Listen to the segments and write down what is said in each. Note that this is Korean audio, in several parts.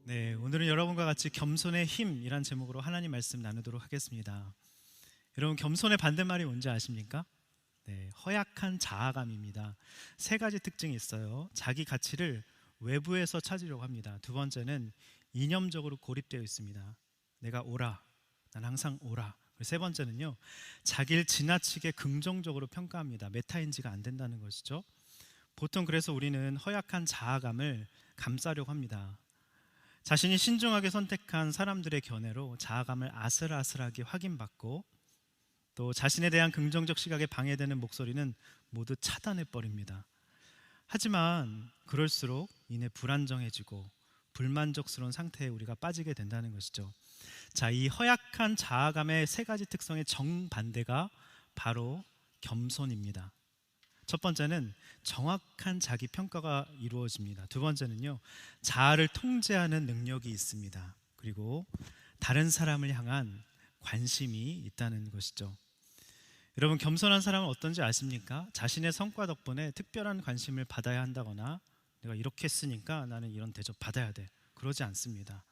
네, 오늘은 여러분과 같이 겸손의 힘이란 제목으로 하나님 말씀 나누도록 하겠습니다. 여러분, 겸손의 반대말이 뭔지 아십니까? 네, 허약한 자아감입니다. 세 가지 특징이 있어요. 자기 가치를 외부에서 찾으려고 합니다. 두 번째는 이념적으로 고립되어 있습니다. 내가 옳아, 난 항상 옳아. 그리고 세 번째는요, 자기를 지나치게 긍정적으로 평가합니다. 메타인지가 안 된다는 것이죠. 보통 그래서 우리는 허약한 자아감을 감싸려고 합니다. 자신이 신중하게 선택한 사람들의 견해로 자아감을 아슬아슬하게 확인받고, 또 자신에 대한 긍정적 시각에 방해되는 목소리는 모두 차단해 버립니다. 하지만 그럴수록 이내 불안정해지고 불만족스러운 상태에 우리가 빠지게 된다는 것이죠. 자, 이 허약한 자아감의 세 가지 특성의 정반대가 바로 겸손입니다. 첫 번째는 정확한 자기 평가가 이루어집니다. 두 번째는요, 자아를 통제하는 능력이 있습니다. 그리고 다른 사람을 향한 관심이 있다는 것이죠. 여러분, 겸손한 사람은 어떤지 아십니까? 자신의 성과 덕분에 특별한 관심을 받아야 한다거나, 내가 이렇게 했으니까 나는 이런 대접 받아야 돼, 그러지 않습니다.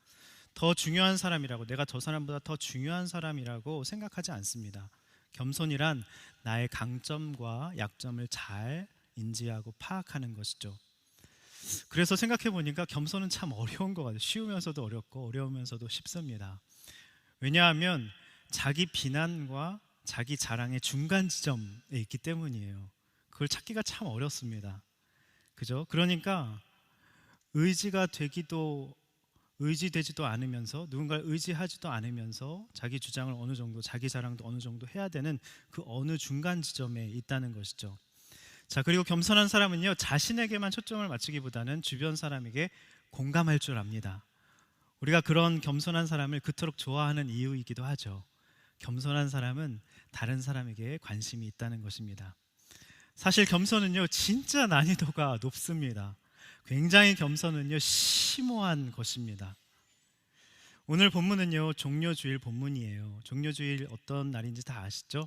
더 중요한 사람이라고, 내가 저 사람보다 더 중요한 사람이라고 생각하지 않습니다. 겸손이란 나의 강점과 약점을 잘 인지하고 파악하는 것이죠. 그래서 생각해 보니까 겸손은 참 어려운 것 같아요. 쉬우면서도 어렵고 어려우면서도 쉽습니다. 왜냐하면 자기 비난과 자기 자랑의 중간 지점에 있기 때문이에요. 그걸 찾기가 참 어렵습니다. 그죠? 그러니까 의지가 되기도 의지되지도 않으면서, 누군가를 의지하지도 않으면서 자기 주장을 어느 정도, 자기 자랑도 어느 정도 해야 되는 그 어느 중간 지점에 있다는 것이죠. 자, 그리고 겸손한 사람은요, 자신에게만 초점을 맞추기보다는 주변 사람에게 공감할 줄 압니다. 우리가 그런 겸손한 사람을 그토록 좋아하는 이유이기도 하죠. 겸손한 사람은 다른 사람에게 관심이 있다는 것입니다. 사실 겸손은요, 진짜 난이도가 높습니다. 굉장히 겸손은요, 심오한 것입니다. 오늘 본문은요, 종려주일 본문이에요. 종려주일 어떤 날인지 다 아시죠?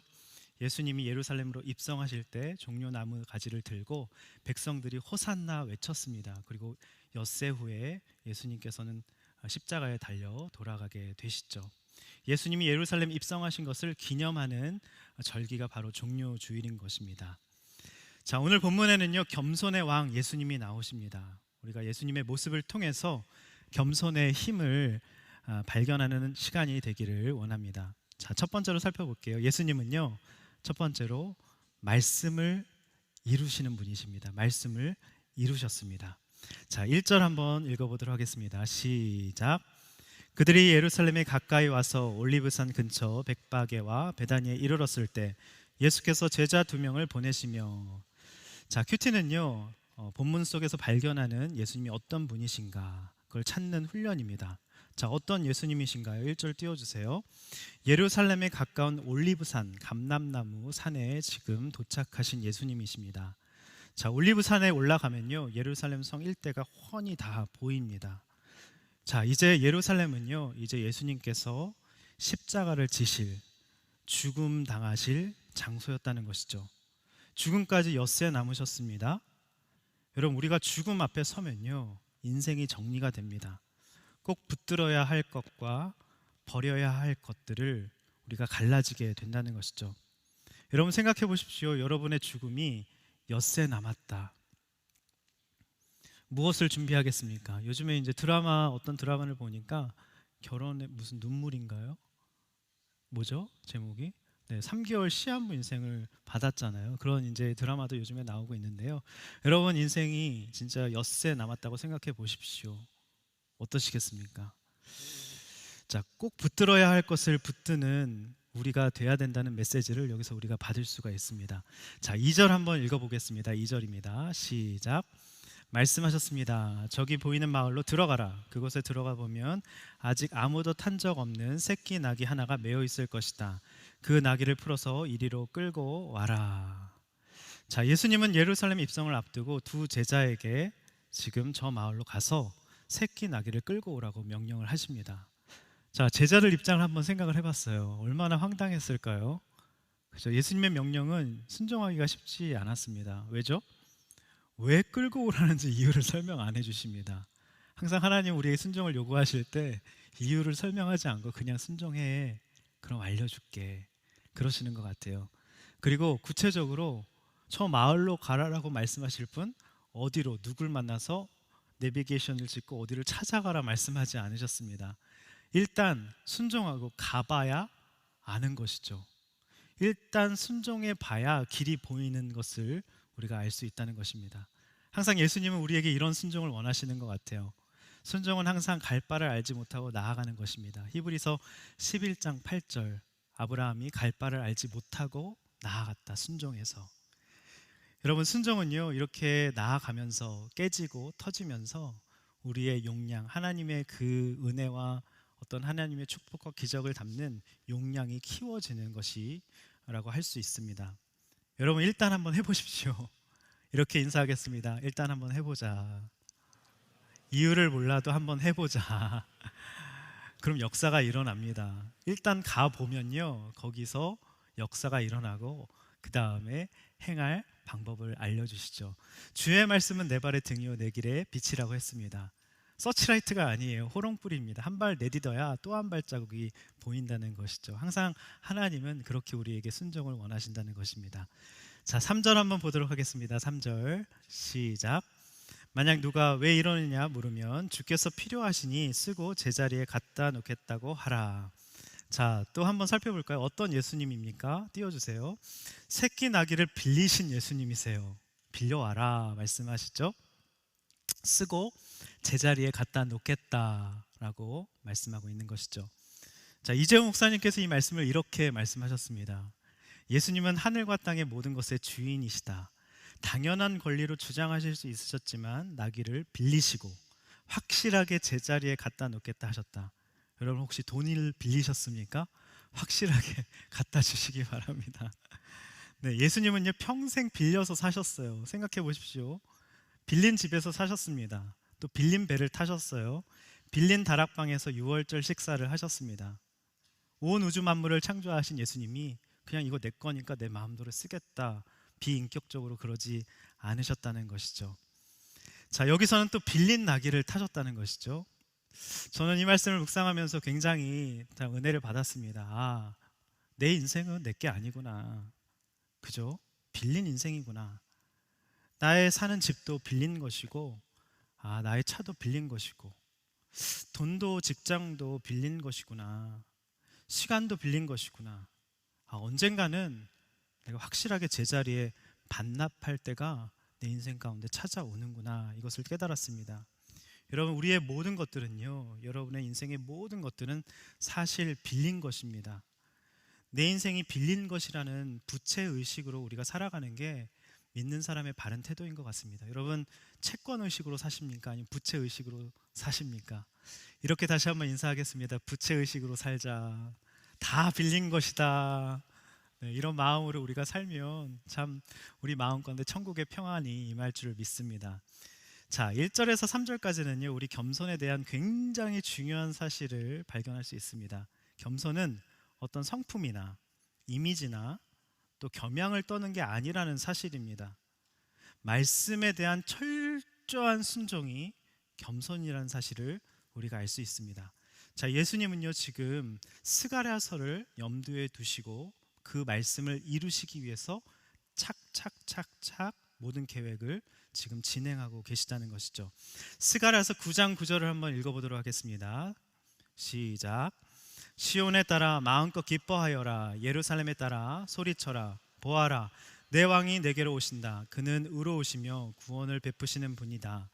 예수님이 예루살렘으로 입성하실 때 종려나무 가지를 들고 백성들이 호산나 외쳤습니다. 그리고 엿새 후에 예수님께서는 십자가에 달려 돌아가게 되시죠. 예수님이 예루살렘 입성하신 것을 기념하는 절기가 바로 종려주일인 것입니다. 자, 오늘 본문에는요, 겸손의 왕 예수님이 나오십니다. 우리가 예수님의 모습을 통해서 겸손의 힘을 발견하는 시간이 되기를 원합니다. 자, 첫 번째로 살펴볼게요. 예수님은요, 첫 번째로 말씀을 이루시는 분이십니다. 말씀을 이루셨습니다. 자, 1절 한번 읽어보도록 하겠습니다. 시작. 그들이 예루살렘에 가까이 와서 올리브산 근처 bet바게와 베다니에 이르렀을 때 예수께서 제자 2명을 보내시며. 자, 큐티는요, 본문 속에서 발견하는 예수님이 어떤 분이신가, 그걸 찾는 훈련입니다. 자, 어떤 예수님이신가요? 1절 띄워주세요. 예루살렘에 가까운 올리브산, 감람나무 산에 지금 도착하신 예수님이십니다. 자, 올리브산에 올라가면요, 예루살렘 성 일대가 훤히 다 보입니다. 자, 이제 예루살렘은요, 이제 예수님께서 십자가를 지실, 죽음 당하실 장소였다는 것이죠. 죽음까지 엿새 남으셨습니다. 여러분, 우리가 죽음 앞에 서면요, 인생이 정리가 됩니다. 꼭 붙들어야 할 것과 버려야 할 것들을 우리가 갈라지게 된다는 것이죠. 여러분, 생각해 보십시오. 여러분의 죽음이 엿새 남았다. 무엇을 준비하겠습니까? 요즘에 이제 어떤 드라마를 보니까 결혼의 무슨 눈물인가요? 뭐죠? 제목이? 네, 3개월 시한부 인생을 받았잖아요. 그런 이제 드라마도 요즘에 나오고 있는데요. 여러분, 인생이 진짜 엿새 남았다고 생각해 보십시오. 어떠시겠습니까? 자, 꼭 붙들어야 할 것을 붙드는 우리가 돼야 된다는 메시지를 여기서 우리가 받을 수가 있습니다. 자, 2절 한번 읽어보겠습니다. 2절입니다. 시작. 말씀하셨습니다. 저기 보이는 마을로 들어가라. 그곳에 들어가 보면 아직 아무도 탄 적 없는 새끼 나귀 하나가 매어 있을 것이다. 그 나귀를 풀어서 이리로 끌고 와라. 자, 예수님은 예루살렘 입성을 앞두고 두 제자에게 지금 저 마을로 가서 새끼 나귀를 끌고 오라고 명령을 하십니다. 자, 제자들 입장을 한번 생각을 해봤어요. 얼마나 황당했을까요? 그죠? 예수님의 명령은 순종하기가 쉽지 않았습니다. 왜죠? 왜 끌고 오라는지 이유를 설명 안 해주십니다. 항상 하나님 우리에게 순종을 요구하실 때 이유를 설명하지 않고 그냥 순종해. 그럼 알려줄게. 그러시는 것 같아요. 그리고 구체적으로 저 마을로 가라라고 말씀하실 분 어디로 누굴 만나서 내비게이션을 찍고 어디를 찾아가라 말씀하지 않으셨습니다. 일단 순종하고 가봐야 아는 것이죠. 일단 순종해 봐야 길이 보이는 것을 우리가 알 수 있다는 것입니다. 항상 예수님은 우리에게 이런 순종을 원하시는 것 같아요. 순종은 항상 갈 바를 알지 못하고 나아가는 것입니다. 히브리서 11장 8절, 아브라함이 갈 바를 알지 못하고 나아갔다, 순종해서. 여러분, 순종은요 이렇게 나아가면서 깨지고 터지면서 우리의 용량, 하나님의 그 은혜와 어떤 하나님의 축복과 기적을 담는 용량이 키워지는 것이라고 할 수 있습니다. 여러분, 일단 한번 해보십시오. 이렇게 인사하겠습니다. 일단 한번 해보자. 이유를 몰라도 한번 해보자. 그럼 역사가 일어납니다. 일단 가보면요 거기서 역사가 일어나고 그 다음에 행할 방법을 알려주시죠. 주의 말씀은 내 발의 등이요 내 길의 빛이라고 했습니다. 서치라이트가 아니에요. 호롱불입니다. 한 발 내딛어야 또 한 발자국이 보인다는 것이죠. 항상 하나님은 그렇게 우리에게 순종을 원하신다는 것입니다. 자, 3절 한번 보도록 하겠습니다. 3절 시작. 만약 누가 왜 이러느냐 물으면 주께서 필요하시니 쓰고 제자리에 갖다 놓겠다고 하라. 자, 또 한번 살펴볼까요? 어떤 예수님입니까? 띄워주세요. 새끼 나귀를 빌리신 예수님이세요. 빌려와라 말씀하시죠. 쓰고 제자리에 갖다 놓겠다라고 말씀하고 있는 것이죠. 자, 이재용 목사님께서 이 말씀을 이렇게 말씀하셨습니다. 예수님은 하늘과 땅의 모든 것의 주인이시다. 당연한 권리로 주장하실 수 있으셨지만 나귀를 빌리시고 확실하게 제자리에 갖다 놓겠다 하셨다. 여러분 혹시 돈을 빌리셨습니까? 확실하게 갖다 주시기 바랍니다. 네, 예수님은요 평생 빌려서 사셨어요. 생각해 보십시오. 빌린 집에서 사셨습니다. 또 빌린 배를 타셨어요. 빌린 다락방에서 유월절 식사를 하셨습니다. 온 우주 만물을 창조하신 예수님이 그냥 이거 내 거니까 내 마음대로 쓰겠다, 비인격적으로 그러지 않으셨다는 것이죠. 자, 여기서는 또 빌린 나귀를 타셨다는 것이죠. 저는 이 말씀을 묵상하면서 굉장히 은혜를 받았습니다. 아, 내 인생은 내 게 아니구나. 그죠? 빌린 인생이구나. 나의 사는 집도 빌린 것이고, 아, 나의 차도 빌린 것이고, 돈도 직장도 빌린 것이구나. 시간도 빌린 것이구나. 아, 언젠가는 내가 확실하게 제자리에 반납할 때가 내 인생 가운데 찾아오는구나. 이것을 깨달았습니다. 여러분, 우리의 모든 것들은요, 여러분의 인생의 모든 것들은 사실 빌린 것입니다. 내 인생이 빌린 것이라는 부채의식으로 우리가 살아가는 게 믿는 사람의 바른 태도인 것 같습니다. 여러분, 채권의식으로 사십니까? 아니면 부채의식으로 사십니까? 이렇게 다시 한번 인사하겠습니다. 부채의식으로 살자. 다 빌린 것이다. 네, 이런 마음으로 우리가 살면 참 우리 마음 가운데 천국의 평안이 임할 줄 믿습니다. 자, 1절에서 3절까지는요 우리 겸손에 대한 굉장히 중요한 사실을 발견할 수 있습니다. 겸손은 어떤 성품이나 이미지나 또 겸양을 떠는 게 아니라는 사실입니다. 말씀에 대한 철저한 순종이 겸손이라는 사실을 우리가 알 수 있습니다. 자, 예수님은요 지금 스가랴서를 염두에 두시고 그 말씀을 이루시기 위해서 착착착착 모든 계획을 지금 진행하고 계시다는 것이죠. 스가랴서 9장 9절을 한번 읽어보도록 하겠습니다. 시작. 시온에 따라 마음껏 기뻐하여라. 예루살렘에 따라 소리쳐라. 보아라, 내 왕이 내게로 오신다. 그는 의로우시며 구원을 베푸시는 분이다.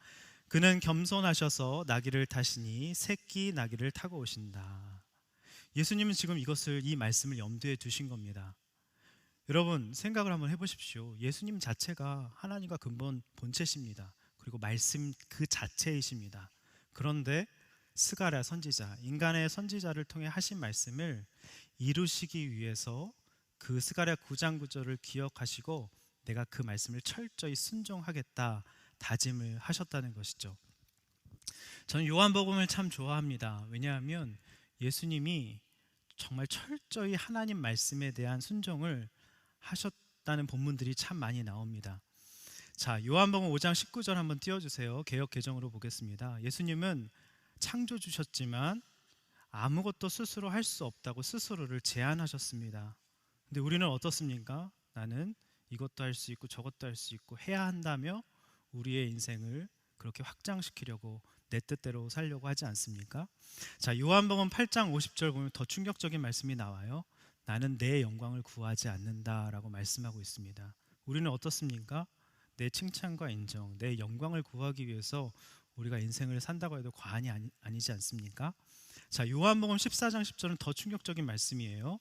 그는 겸손하셔서 나귀를 타시니 새끼 나귀를 타고 오신다. 예수님은 지금 이 말씀을 염두에 두신 겁니다. 여러분, 생각을 한번 해보십시오. 예수님 자체가 하나님과 근본 본체십니다. 그리고 말씀 그 자체이십니다. 그런데 스가랴 선지자, 인간의 선지자를 통해 하신 말씀을 이루시기 위해서 그 스가랴 9장 9절을 기억하시고 내가 그 말씀을 철저히 순종하겠다 다짐을 하셨다는 것이죠. 저는 요한복음을 참 좋아합니다. 왜냐하면 예수님이 정말 철저히 하나님 말씀에 대한 순종을 하셨다는 본문들이 참 많이 나옵니다. 자, 요한복음 5장 19절 한번 띄워주세요. 개역 개정으로 보겠습니다. 예수님은 창조주셨지만 아무것도 스스로 할 수 없다고 스스로를 제한하셨습니다. 근데 우리는 어떻습니까? 나는 이것도 할 수 있고 저것도 할 수 있고 해야 한다며 우리의 인생을 그렇게 확장시키려고 내 뜻대로 살려고 하지 않습니까? 자, 요한복음 8장 50절 보면 더 충격적인 말씀이 나와요. 나는 내 영광을 구하지 않는다라고 말씀하고 있습니다. 우리는 어떻습니까? 내 칭찬과 인정, 내 영광을 구하기 위해서 우리가 인생을 산다고 해도 과언이 아니지 않습니까? 자, 요한복음 14장 10절은 더 충격적인 말씀이에요.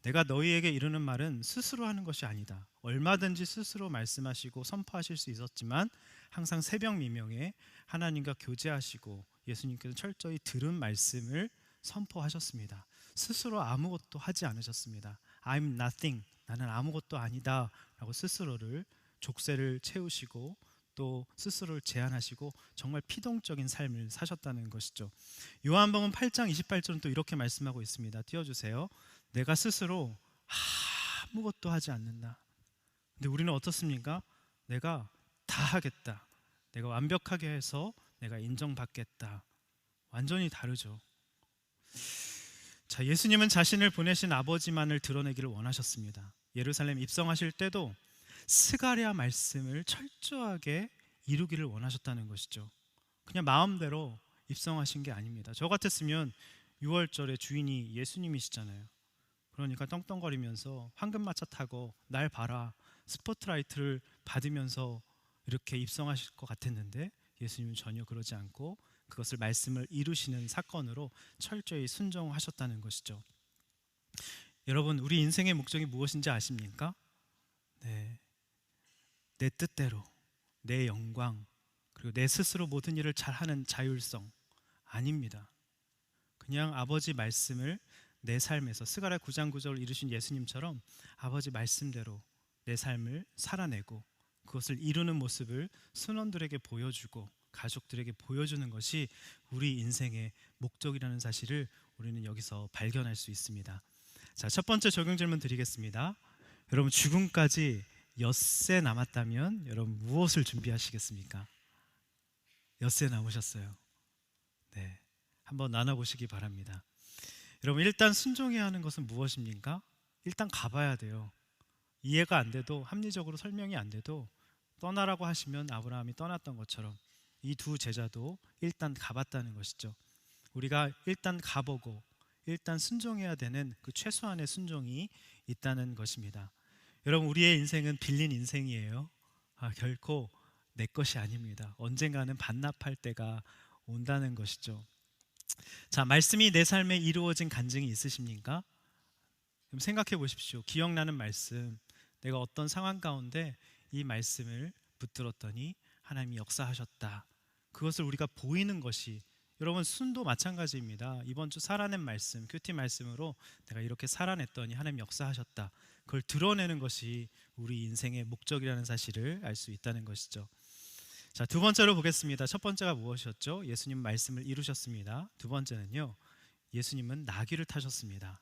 내가 너희에게 이르는 말은 스스로 하는 것이 아니다. 얼마든지 스스로 말씀하시고 선포하실 수 있었지만 항상 새벽 미명에 하나님과 교제하시고 예수님께서 철저히 들은 말씀을 선포하셨습니다. 스스로 아무것도 하지 않으셨습니다. I'm nothing, 나는 아무것도 아니다 라고 스스로를 족쇄를 채우시고 또 스스로를 제한하시고 정말 피동적인 삶을 사셨다는 것이죠. 요한복음 8장 28절은 또 이렇게 말씀하고 있습니다. 띄워주세요. 내가 스스로 아무것도 하지 않는다. 근데 우리는 어떻습니까? 내가 다 하겠다, 내가 완벽하게 해서 내가 인정받겠다. 완전히 다르죠. 자, 예수님은 자신을 보내신 아버지만을 드러내기를 원하셨습니다. 예루살렘 입성하실 때도 스가랴 말씀을 철저하게 이루기를 원하셨다는 것이죠. 그냥 마음대로 입성하신 게 아닙니다. 저 같았으면 6월절에 주인이 예수님이시잖아요. 그러니까 떵떵거리면서 황금마차 타고 날 봐라 스포트라이트를 받으면서 이렇게 입성하실 것 같았는데 예수님은 전혀 그러지 않고 그것을 말씀을 이루시는 사건으로 철저히 순종하셨다는 것이죠. 여러분, 우리 인생의 목적이 무엇인지 아십니까? 네, 내 뜻대로, 내 영광, 그리고 내 스스로 모든 일을 잘하는 자율성 아닙니다. 그냥 아버지 말씀을 내 삶에서 스가랴 9장 9절을 이루신 예수님처럼 아버지 말씀대로 내 삶을 살아내고 그것을 이루는 모습을 순원들에게 보여주고 가족들에게 보여주는 것이 우리 인생의 목적이라는 사실을 우리는 여기서 발견할 수 있습니다. 자, 첫 번째 적용 질문 드리겠습니다. 여러분, 죽음까지 엿새 남았다면 여러분 무엇을 준비하시겠습니까? 엿새 남으셨어요. 네, 한번 나눠보시기 바랍니다. 여러분, 일단 순종해야 하는 것은 무엇입니까? 일단 가봐야 돼요. 이해가 안 돼도, 합리적으로 설명이 안 돼도 떠나라고 하시면 아브라함이 떠났던 것처럼 이 두 제자도 일단 가봤다는 것이죠. 우리가 일단 가보고 일단 순종해야 되는 그 최소한의 순종이 있다는 것입니다. 여러분, 우리의 인생은 빌린 인생이에요. 결코 내 것이 아닙니다. 언젠가는 반납할 때가 온다는 것이죠. 자, 말씀이 내 삶에 이루어진 간증이 있으십니까? 그럼 생각해 보십시오. 기억나는 말씀, 내가 어떤 상황 가운데 이 말씀을 붙들었더니 하나님이 역사하셨다. 그것을 우리가 보이는 것이, 여러분 순도 마찬가지입니다. 이번 주 살아낸 말씀, 큐티 말씀으로 내가 이렇게 살아냈더니 하나님 역사하셨다. 그걸 드러내는 것이 우리 인생의 목적이라는 사실을 알 수 있다는 것이죠. 자, 두 번째로 보겠습니다. 첫 번째가 무엇이었죠? 예수님 말씀을 이루셨습니다. 두 번째는요, 예수님은 나귀를 타셨습니다.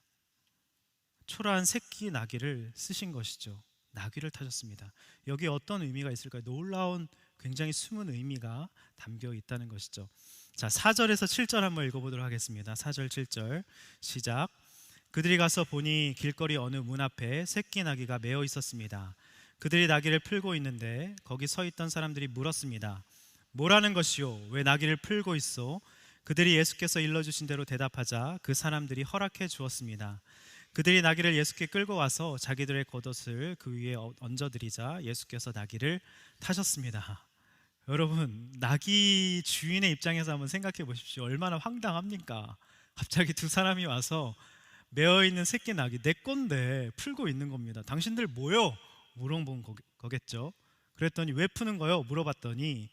초라한 새끼 나귀를 쓰신 것이죠. 나귀를 타셨습니다. 여기에 어떤 의미가 있을까요? 놀라운 굉장히 숨은 의미가 담겨 있다는 것이죠. 자, 4절에서 7절 한번 읽어보도록 하겠습니다. 4절 7절 시작. 그들이 가서 보니 길거리 어느 문 앞에 새끼 나귀가 매어 있었습니다. 그들이 나귀를 풀고 있는데 거기 서 있던 사람들이 물었습니다. 뭐라는 것이요? 왜 나귀를 풀고 있어? 그들이 예수께서 일러주신 대로 대답하자 그 사람들이 허락해 주었습니다. 그들이 나귀를 예수께 끌고 와서 자기들의 겉옷을 그 위에 얹어드리자 예수께서 나귀를 타셨습니다. 여러분, 나귀 주인의 입장에서 한번 생각해 보십시오. 얼마나 황당합니까? 갑자기 두 사람이 와서 매어있는 새끼 나귀 내 건데 풀고 있는 겁니다. 당신들 뭐요? 물어본 거겠죠. 그랬더니 왜 푸는 거요? 물어봤더니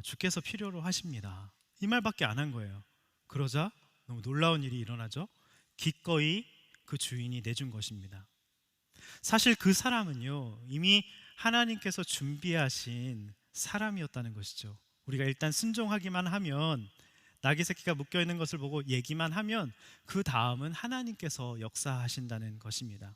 주께서 필요로 하십니다. 이 말밖에 안 한 거예요. 그러자 너무 놀라운 일이 일어나죠. 기꺼이 그 주인이 내준 것입니다. 사실 그 사람은요, 이미 하나님께서 준비하신 사람이었다는 것이죠. 우리가 일단 순종하기만 하면, 나귀 새끼가 묶여 있는 것을 보고 얘기만 하면 그 다음은 하나님께서 역사하신다는 것입니다.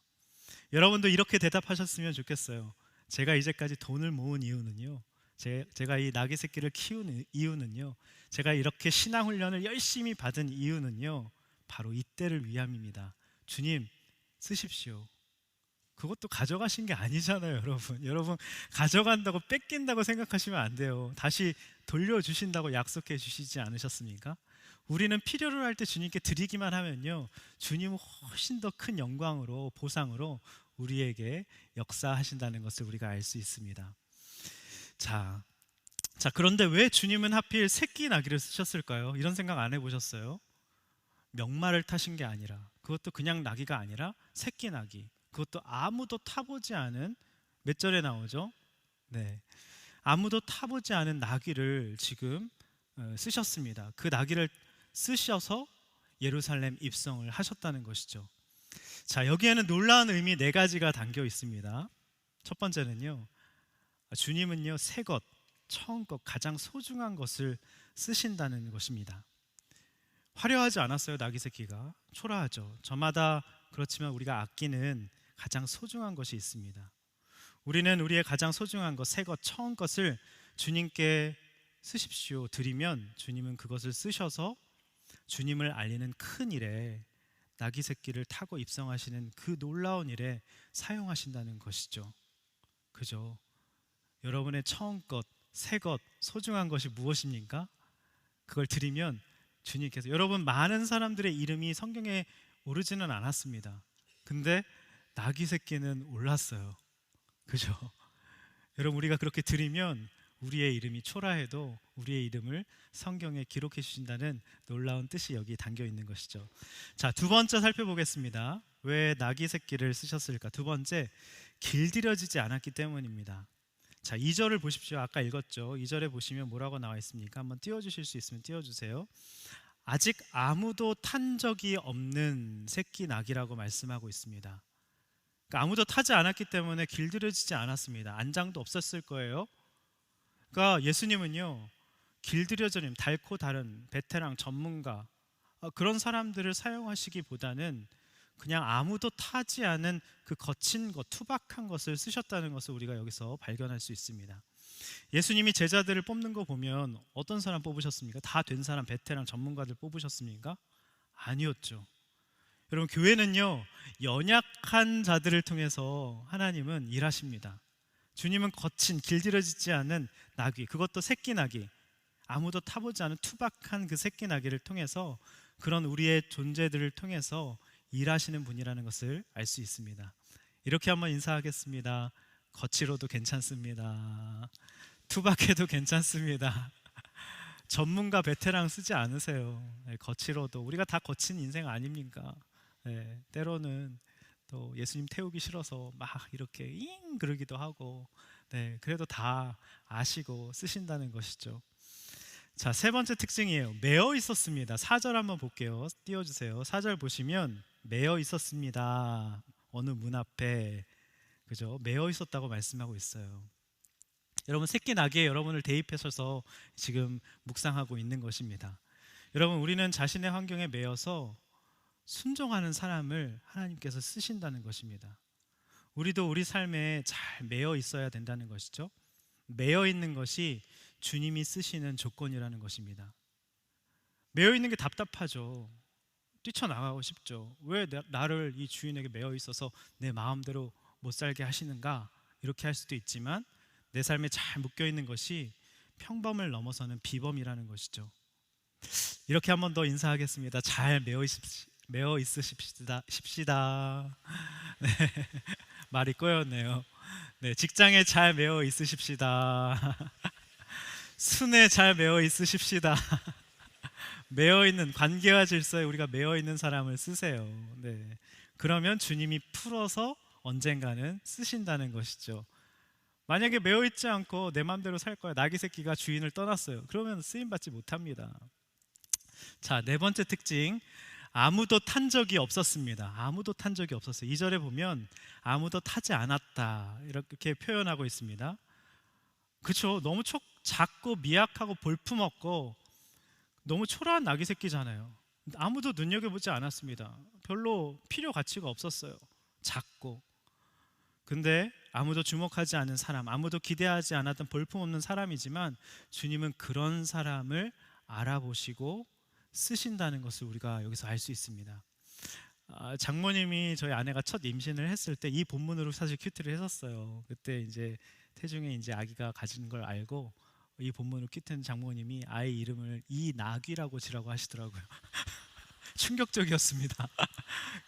여러분도 이렇게 대답하셨으면 좋겠어요. 제가 이제까지 돈을 모은 이유는요, 제가 이 나귀 새끼를 키우는 이유는요, 제가 이렇게 신앙 훈련을 열심히 받은 이유는요, 바로 이때를 위함입니다. 주님 쓰십시오. 그것도 가져가신 게 아니잖아요, 여러분. 여러분, 가져간다고 뺏긴다고 생각하시면 안 돼요. 다시 돌려주신다고 약속해 주시지 않으셨습니까? 우리는 필요로 할 때 주님께 드리기만 하면요, 주님은 훨씬 더 큰 영광으로, 보상으로 우리에게 역사하신다는 것을 우리가 알 수 있습니다. 자, 그런데 왜 주님은 하필 새끼 나귀를 쓰셨을까요? 이런 생각 안 해보셨어요? 명마를 타신 게 아니라, 그것도 그냥 나귀가 아니라 새끼 나귀, 그것도 아무도 타보지 않은, 몇 절에 나오죠? 네, 아무도 타보지 않은 나귀를 지금 쓰셨습니다. 그 나귀를 쓰셔서 예루살렘 입성을 하셨다는 것이죠. 자, 여기에는 놀라운 의미 네 가지가 담겨 있습니다. 첫 번째는요, 주님은요, 새 것, 처음 것, 가장 소중한 것을 쓰신다는 것입니다. 화려하지 않았어요. 나귀 새끼가 초라하죠. 저마다 그렇지만 우리가 아끼는 가장 소중한 것이 있습니다. 우리는 우리의 가장 소중한 것, 새 것, 처음 것을 주님께 쓰십시오 드리면 주님은 그것을 쓰셔서 주님을 알리는 큰 일에, 나귀 새끼를 타고 입성하시는 그 놀라운 일에 사용하신다는 것이죠. 그죠? 여러분의 처음 것, 새 것, 소중한 것이 무엇입니까? 그걸 드리면 주님께서, 여러분, 많은 사람들의 이름이 성경에 오르지는 않았습니다. 근데 나귀 새끼는 올랐어요. 그죠? 여러분, 우리가 그렇게 드리면 우리의 이름이 초라해도 우리의 이름을 성경에 기록해 주신다는 놀라운 뜻이 여기 담겨 있는 것이죠. 자, 두 번째 살펴보겠습니다. 왜 나귀 새끼를 쓰셨을까? 두 번째, 길들여지지 않았기 때문입니다. 자, 2절을 보십시오. 아까 읽었죠. 2절에 보시면 뭐라고 나와 있습니까? 한번 띄워주실 수 있으면 띄워주세요. 아직 아무도 탄 적이 없는 새끼 나귀라고 말씀하고 있습니다. 그러니까 아무도 타지 않았기 때문에 길들여지지 않았습니다. 안장도 없었을 거예요. 그러니까 예수님은요, 길들여져님, 닳고 다른 베테랑 전문가, 그런 사람들을 사용하시기보다는 그냥 아무도 타지 않은 그 거친 것, 투박한 것을 쓰셨다는 것을 우리가 여기서 발견할 수 있습니다. 예수님이 제자들을 뽑는 거 보면 어떤 사람 뽑으셨습니까? 다 된 사람, 베테랑 전문가들 뽑으셨습니까? 아니었죠. 여러분, 교회는요, 연약한 자들을 통해서 하나님은 일하십니다. 주님은 거친, 길들여지지 않은 나귀, 그것도 새끼 나귀, 아무도 타보지 않은 투박한 그 새끼 나귀를 통해서, 그런 우리의 존재들을 통해서 일하시는 분이라는 것을 알 수 있습니다. 이렇게 한번 인사하겠습니다. 거칠어도 괜찮습니다. 투박해도 괜찮습니다. 전문가, 베테랑 쓰지 않으세요. 거칠어도, 우리가 다 거친 인생 아닙니까? 때로는 또 예수님 태우기 싫어서 막 이렇게 잉 그러기도 하고, 그래도 다 아시고 쓰신다는 것이죠. 자, 세 번째 특징이에요. 매어 있었습니다. 4절 한번 볼게요. 띄워주세요. 4절 보시면 매어 있었습니다. 어느 문 앞에, 그죠? 매어 있었다고 말씀하고 있어요. 여러분, 새끼 나귀에 여러분을 대입하셔서 지금 묵상하고 있는 것입니다. 여러분, 우리는 자신의 환경에 매여서 순종하는 사람을 하나님께서 쓰신다는 것입니다. 우리도 우리 삶에 잘 매여 있어야 된다는 것이죠. 매여 있는 것이 주님이 쓰시는 조건이라는 것입니다. 매여 있는 게 답답하죠. 뛰쳐나가고 싶죠. 왜 나를 이 주인에게 매여 있어서 내 마음대로 못 살게 하시는가? 이렇게 할 수도 있지만, 내 삶에 잘 묶여 있는 것이 평범을 넘어서는 비범이라는 것이죠. 이렇게 한 번 더 인사하겠습니다. 잘 매어 있으십시다. 네, 말이 꼬였네요. 직장에 잘 매어 있으십시다. 순에 잘 매어 있으십시다. 매어 있는, 관계와 질서에 우리가 매어 있는 사람을 쓰세요. 그러면 주님이 풀어서 언젠가는 쓰신다는 것이죠. 만약에 매어 있지 않고 내 마음대로 살 거야, 나귀 새끼가 주인을 떠났어요. 그러면 쓰임 받지 못합니다. 자, 네 번째 특징, 아무도 탄 적이 없었습니다. 아무도 탄 적이 없었어요. 2절에 보면 아무도 타지 않았다 이렇게 표현하고 있습니다. 그렇죠. 너무 작고 미약하고 볼품없고 너무 초라한 나귀 새끼잖아요. 아무도 눈여겨보지 않았습니다. 별로 필요 가치가 없었어요. 작고. 근데 아무도 주목하지 않은 사람, 아무도 기대하지 않았던 볼품없는 사람이지만 주님은 그런 사람을 알아보시고 쓰신다는 것을 우리가 여기서 알 수 있습니다. 장모님이 저희 아내가 첫 임신을 했을 때 이 본문으로 사실 큐티를 했었어요. 그때 이제 태중에 이제 아기가 가진 걸 알고 이 본문을 큐티한 장모님이 아이 이름을 이나귀라고 지라고 하시더라고요. 충격적이었습니다.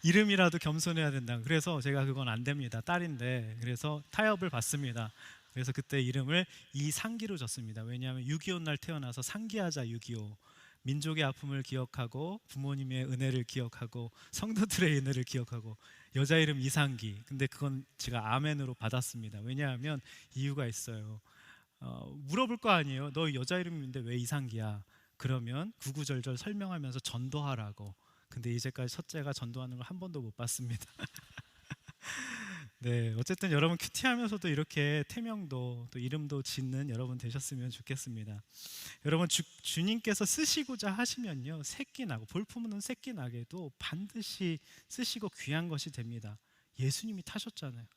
이름이라도 겸손해야 된다. 그래서 제가 그건 안 됩니다. 딸인데 그래서 타협을 받습니다. 그래서 그때 이름을 이상기로 줬습니다. 왜냐하면 6.25 날 태어나서 상기하자 6.25. 민족의 아픔을 기억하고 부모님의 은혜를 기억하고 성도들의 은혜를 기억하고 여자 이름 이상기. 근데 그건 제가 아멘으로 받았습니다. 왜냐하면 이유가 있어요. 물어볼 거 아니에요. 너 여자 이름인데 왜 이상기야? 그러면 구구절절 설명하면서 전도하라고. 근데 이제까지 첫째가 전도하는 걸 한 번도 못 봤습니다. 네, 어쨌든 여러분 큐티하면서도 이렇게 태명도 또 이름도 짓는 여러분 되셨으면 좋겠습니다. 여러분 주님께서 쓰시고자 하시면요, 새끼 나고 볼품없는 새끼 나게도 반드시 쓰시고 귀한 것이 됩니다. 예수님이 타셨잖아요.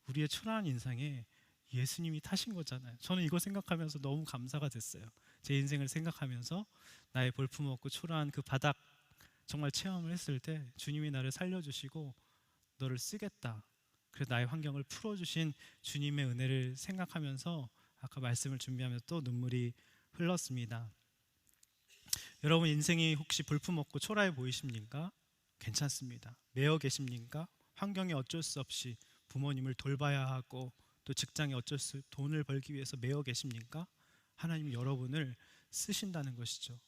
우리의 초라한 인생에 예수님이 타신 거잖아요. 저는 이거 생각하면서 너무 감사가 됐어요. 제 인생을 생각하면서 나의 볼품없고 초라한 그 바닥 정말 체험을 했을 때 주님이 나를 살려주시고 너를 쓰겠다. 그래서 나의 환경을 풀어주신 주님의 은혜를 생각하면서 아까 말씀을 준비하면서 또 눈물이 흘렀습니다. 여러분 인생이 혹시 볼품없고 초라해 보이십니까? 괜찮습니다. 매여 계십니까? 환경이 어쩔 수 없이 부모님을 돌봐야 하고 또 직장에 어쩔 수 돈을 벌기 위해서 매여 계십니까? 하나님 여러분을 쓰신다는 것이죠.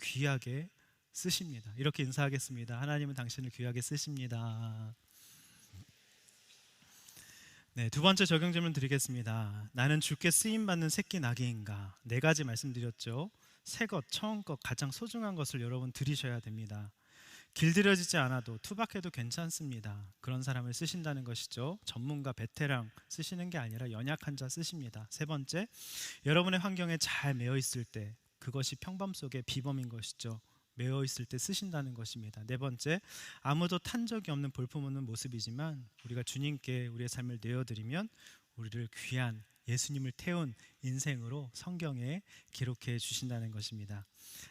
귀하게 쓰십니다. 이렇게 인사하겠습니다. 하나님은 당신을 귀하게 쓰십니다. 네, 두 번째 적용 질문 드리겠습니다. 나는 주께 쓰임 받는 새끼 나귀인가? 네 가지 말씀드렸죠. 새 것, 처음 것, 가장 소중한 것을 여러분 드리셔야 됩니다. 길들여지지 않아도 투박해도 괜찮습니다. 그런 사람을 쓰신다는 것이죠. 전문가, 베테랑 쓰시는 게 아니라 연약한 자 쓰십니다. 세 번째, 여러분의 환경에 잘 매여 있을 때 그것이 평범 속의 비범인 것이죠. 매여 있을 때 쓰신다는 것입니다. 네 번째, 아무도 탄 적이 없는 볼품없는 모습이지만 우리가 주님께 우리의 삶을 내어드리면 우리를 귀한 예수님을 태운 인생으로 성경에 기록해 주신다는 것입니다.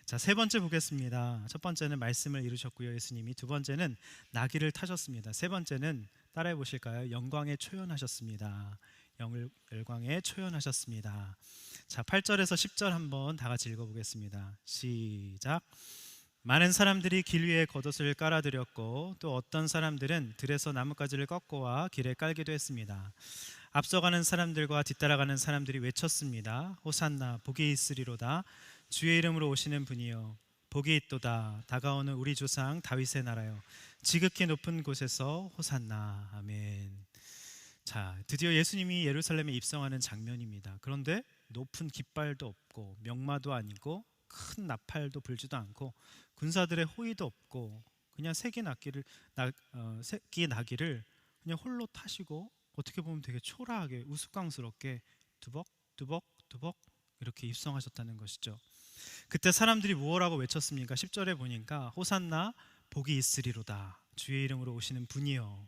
자, 세 번째 보겠습니다. 첫 번째는 말씀을 이루셨고요, 예수님이. 두 번째는 나귀를 타셨습니다. 세 번째는 따라해 보실까요? 영광에 초연하셨습니다. 영광에 초연하셨습니다. 자, 8절에서 10절 한번 다 같이 읽어보겠습니다. 시작. 많은 사람들이 길 위에 겉옷을 깔아드렸고 또 어떤 사람들은 들에서 나뭇가지를 꺾고 와 길에 깔기도 했습니다. 앞서가는 사람들과 뒤따라가는 사람들이 외쳤습니다. 호산나 복이 있으리로다. 주의 이름으로 오시는 분이여 복이 있도다. 다가오는 우리 조상 다윗의 나라여 지극히 높은 곳에서 호산나. 아멘. 자, 드디어 예수님이 예루살렘에 입성하는 장면입니다. 그런데 높은 깃발도 없고 명마도 아니고 큰 나팔도 불지도 않고 군사들의 호위도 없고 그냥 새끼 나귀를 그냥 홀로 타시고 어떻게 보면 되게 초라하게 우스꽝스럽게 두벅두벅두벅 이렇게 입성하셨다는 것이죠. 그때 사람들이 무엇라고 외쳤습니까? 10절에 보니까 호산나 복이 있으리로다. 주의 이름으로 오시는 분이여.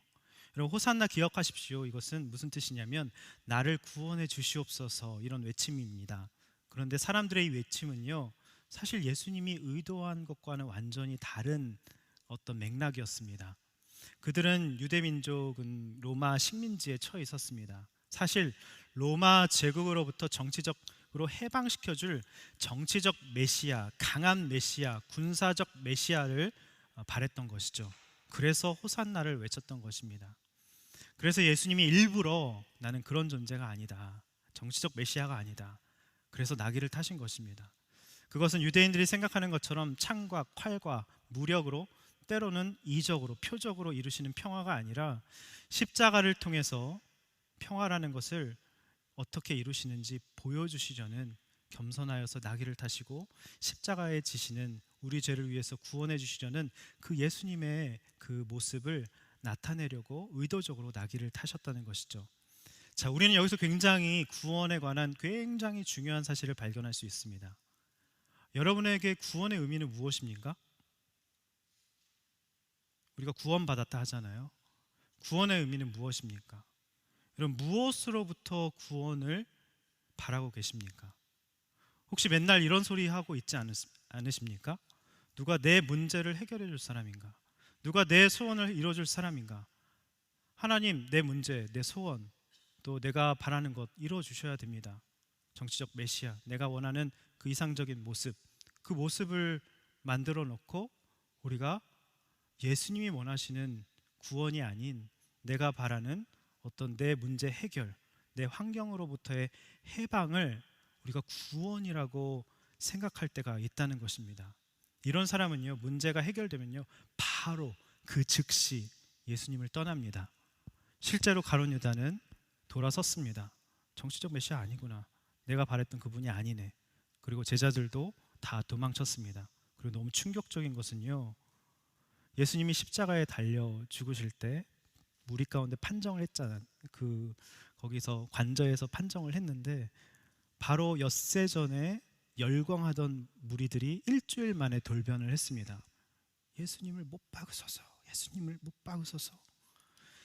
여러분 호산나 기억하십시오. 이것은 무슨 뜻이냐면 나를 구원해 주시옵소서 이런 외침입니다. 그런데 사람들의 이 외침은요 사실 예수님이 의도한 것과는 완전히 다른 어떤 맥락이었습니다. 그들은 유대민족은 로마 식민지에 처해 있었습니다. 사실 로마 제국으로부터 정치적으로 해방시켜줄 정치적 메시아, 강한 메시아, 군사적 메시아를 바랬던 것이죠. 그래서 호산나를 외쳤던 것입니다. 그래서 예수님이 일부러 나는 그런 존재가 아니다, 정치적 메시아가 아니다, 그래서 나귀를 타신 것입니다. 그것은 유대인들이 생각하는 것처럼 창과 활과 무력으로 때로는 이적으로 표적으로 이루시는 평화가 아니라 십자가를 통해서 평화라는 것을 어떻게 이루시는지 보여주시려는 겸손하여서 나귀를 타시고 십자가에 지시는 우리 죄를 위해서 구원해 주시려는 그 예수님의 그 모습을 나타내려고 의도적으로 나귀를 타셨다는 것이죠. 자, 우리는 여기서 굉장히 구원에 관한 굉장히 중요한 사실을 발견할 수 있습니다. 여러분에게 구원의 의미는 무엇입니까? 우리가 구원받았다 하잖아요. 구원의 의미는 무엇입니까? 여러분, 무엇으로부터 구원을 바라고 계십니까? 혹시 맨날 이런 소리 하고 있지 않으십니까? 누가 내 문제를 해결해 줄 사람인가? 누가 내 소원을 이뤄줄 사람인가? 하나님, 내 문제, 내 소원, 또 내가 바라는 것 이뤄주셔야 됩니다. 정치적 메시아, 내가 원하는 그 이상적인 모습, 그 모습을 만들어 놓고 우리가 예수님이 원하시는 구원이 아닌 내가 바라는 어떤 내 문제 해결, 내 환경으로부터의 해방을 우리가 구원이라고 생각할 때가 있다는 것입니다. 이런 사람은요, 문제가 해결되면요, 바로 그 즉시 예수님을 떠납니다. 실제로 가룟 유다는 돌아섰습니다. 정치적 메시아 아니구나, 내가 바랬던 그분이 아니네. 그리고 제자들도 다 도망쳤습니다. 그리고 너무 충격적인 것은요, 예수님이 십자가에 달려 죽으실 때 무리 가운데 판정을 했잖아요. 거기서 관저에서 판정을 했는데 바로 엿새 전에 열광하던 무리들이 일주일 만에 돌변을 했습니다. 예수님을 못 박으소서, 예수님을 못 박으소서.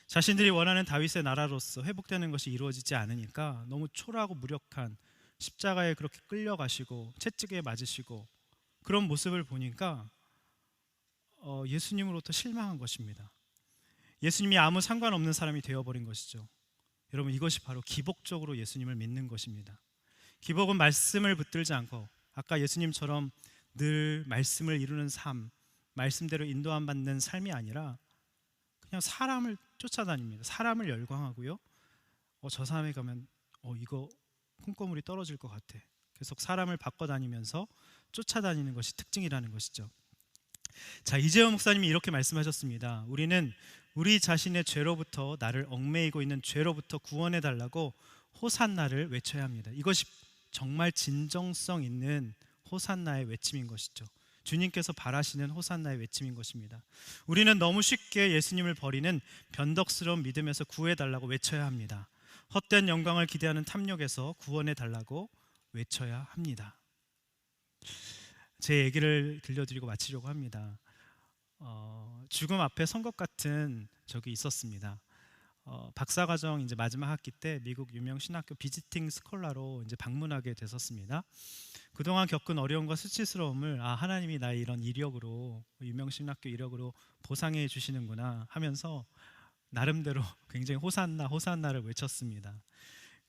자신들이 원하는 다윗의 나라로서 회복되는 것이 이루어지지 않으니까 너무 초라하고 무력한 십자가에 그렇게 끌려가시고 채찍에 맞으시고 그런 모습을 보니까 예수님으로부터 실망한 것입니다. 예수님이 아무 상관없는 사람이 되어버린 것이죠. 여러분, 이것이 바로 기복적으로 예수님을 믿는 것입니다. 기복은 말씀을 붙들지 않고 아까 예수님처럼 늘 말씀을 이루는 삶, 말씀대로 인도함 받는 삶이 아니라 그냥 사람을 쫓아다닙니다. 사람을 열광하고요, 저 사람에 가면 이거 콩고물이 떨어질 것 같아. 계속 사람을 바꿔다니면서 쫓아다니는 것이 특징이라는 것이죠. 자, 이재호 목사님이 이렇게 말씀하셨습니다. 우리는 우리 자신의 죄로부터, 나를 얽매이고 있는 죄로부터 구원해 달라고 호산나를 외쳐야 합니다. 이것이 정말 진정성 있는 호산나의 외침인 것이죠. 주님께서 바라시는 호산나의 외침인 것입니다. 우리는 너무 쉽게 예수님을 버리는 변덕스러운 믿음에서 구해 달라고 외쳐야 합니다. 헛된 영광을 기대하는 탐욕에서 구원해 달라고 외쳐야 합니다. 제 얘기를 들려드리고 마치려고 합니다. 죽음 앞에 선 것 같은 적이 있었습니다. 박사과정 이제 마지막 학기 때 미국 유명 신학교 비지팅 스콜라로 이제 방문하게 됐었습니다. 그동안 겪은 어려움과 수치스러움을 하나님이 나의 이런 이력으로, 유명 신학교 이력으로 보상해 주시는구나 하면서 나름대로 굉장히 호산나 호산나를 외쳤습니다.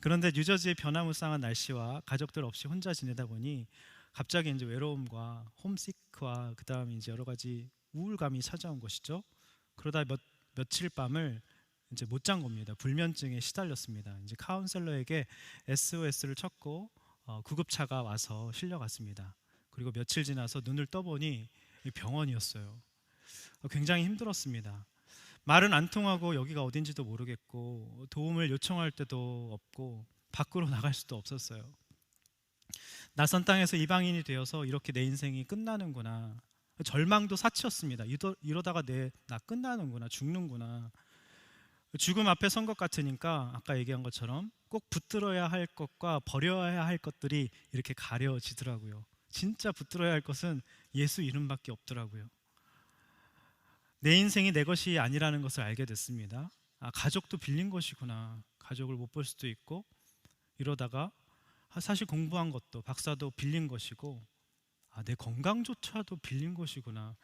그런데 뉴저지의 변화무쌍한 날씨와 가족들 없이 혼자 지내다 보니 갑자기 이제 외로움과 홈시크와 그 다음에 이제 여러 가지 우울감이 찾아온 것이죠. 그러다 며칠 밤을 이제 못 잔 겁니다. 불면증에 시달렸습니다. 이제 카운셀러에게 SOS를 쳤고 구급차가 와서 실려갔습니다. 그리고 며칠 지나서 눈을 떠보니 병원이었어요. 굉장히 힘들었습니다. 말은 안 통하고 여기가 어딘지도 모르겠고 도움을 요청할 때도 없고 밖으로 나갈 수도 없었어요. 낯선 땅에서 이방인이 되어서 이렇게 내 인생이 끝나는구나. 절망도 사치였습니다. 이러다가 나 끝나는구나, 죽는구나. 죽음 앞에 선 것 같으니까 아까 얘기한 것처럼 꼭 붙들어야 할 것과 버려야 할 것들이 이렇게 가려지더라고요. 진짜 붙들어야 할 것은 예수 이름밖에 없더라고요. 내 인생이 내 것이 아니라는 것을 알게 됐습니다. 가족도 빌린 것이구나. 가족을 못 볼 수도 있고, 이러다가 사실 공부한 것도 박사도 빌린 것이고, 내 건강조차도 빌린 것이구나.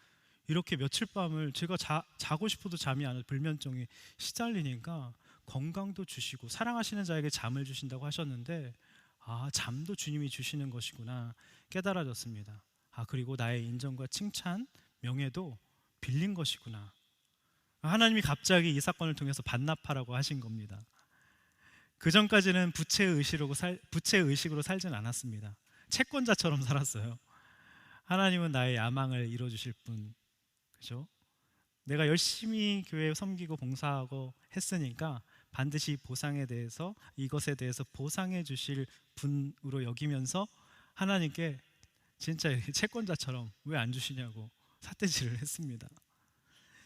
이렇게 며칠 밤을 제가 자고 싶어도 잠이 안 와서 불면증에 시달리니까 건강도 주시고 사랑하시는 자에게 잠을 주신다고 하셨는데 잠도 주님이 주시는 것이구나 깨달아졌습니다. 그리고 나의 인정과 칭찬, 명예도 빌린 것이구나. 하나님이 갑자기 이 사건을 통해서 반납하라고 하신 겁니다. 그 전까지는 부채의식으로 살진 않았습니다. 채권자처럼 살았어요. 하나님은 나의 야망을 이뤄주실 분, 그죠? 내가 열심히 교회 섬기고 봉사하고 했으니까 반드시 이것에 대해서 보상해 주실 분으로 여기면서 하나님께 진짜 채권자처럼 왜 안 주시냐고 삿대질을 했습니다.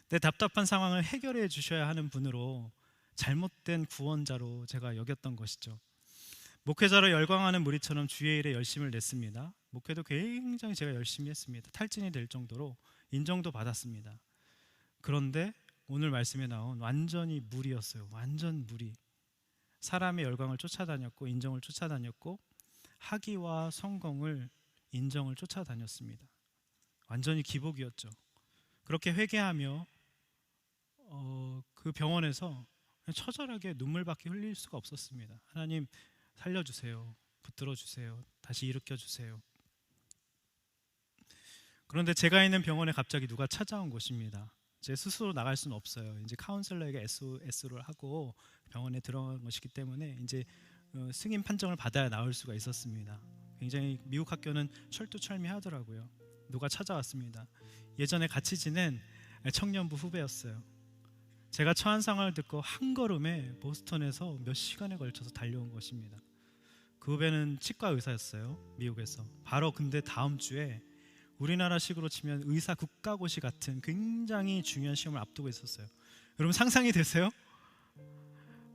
내 답답한 상황을 해결해 주셔야 하는 분으로, 잘못된 구원자로 제가 여겼던 것이죠. 목회자로 열광하는 무리처럼 주의 일에 열심을 냈습니다. 목회도 굉장히 제가 열심히 했습니다. 탈진이 될 정도로 인정도 받았습니다. 그런데 오늘 말씀에 나온 완전히 무리였어요. 완전 무리. 사람의 열광을 쫓아다녔고 인정을 쫓아다녔고 학위와 성공을 인정을 쫓아다녔습니다. 완전히 기복이었죠. 그렇게 회개하며 그 병원에서 처절하게 눈물밖에 흘릴 수가 없었습니다. 하나님 살려주세요. 붙들어 주세요. 다시 일으켜 주세요. 그런데 제가 있는 병원에 갑자기 누가 찾아온 것입니다. 제 스스로 나갈 수는 없어요. 이제 카운셀러에게 SOS를 하고 병원에 들어간 것이기 때문에 이제 승인 판정을 받아야 나올 수가 있었습니다. 굉장히 미국 학교는 철두철미하더라고요. 누가 찾아왔습니다. 예전에 같이 지낸 청년부 후배였어요. 제가 처한 상황을 듣고 한 걸음에 보스턴에서 몇 시간에 걸쳐서 달려온 것입니다. 그 후배는 치과 의사였어요. 미국에서. 바로 근데 다음 주에 우리나라식으로 치면 의사 국가고시 같은 굉장히 중요한 시험을 앞두고 있었어요. 여러분 상상이 되세요?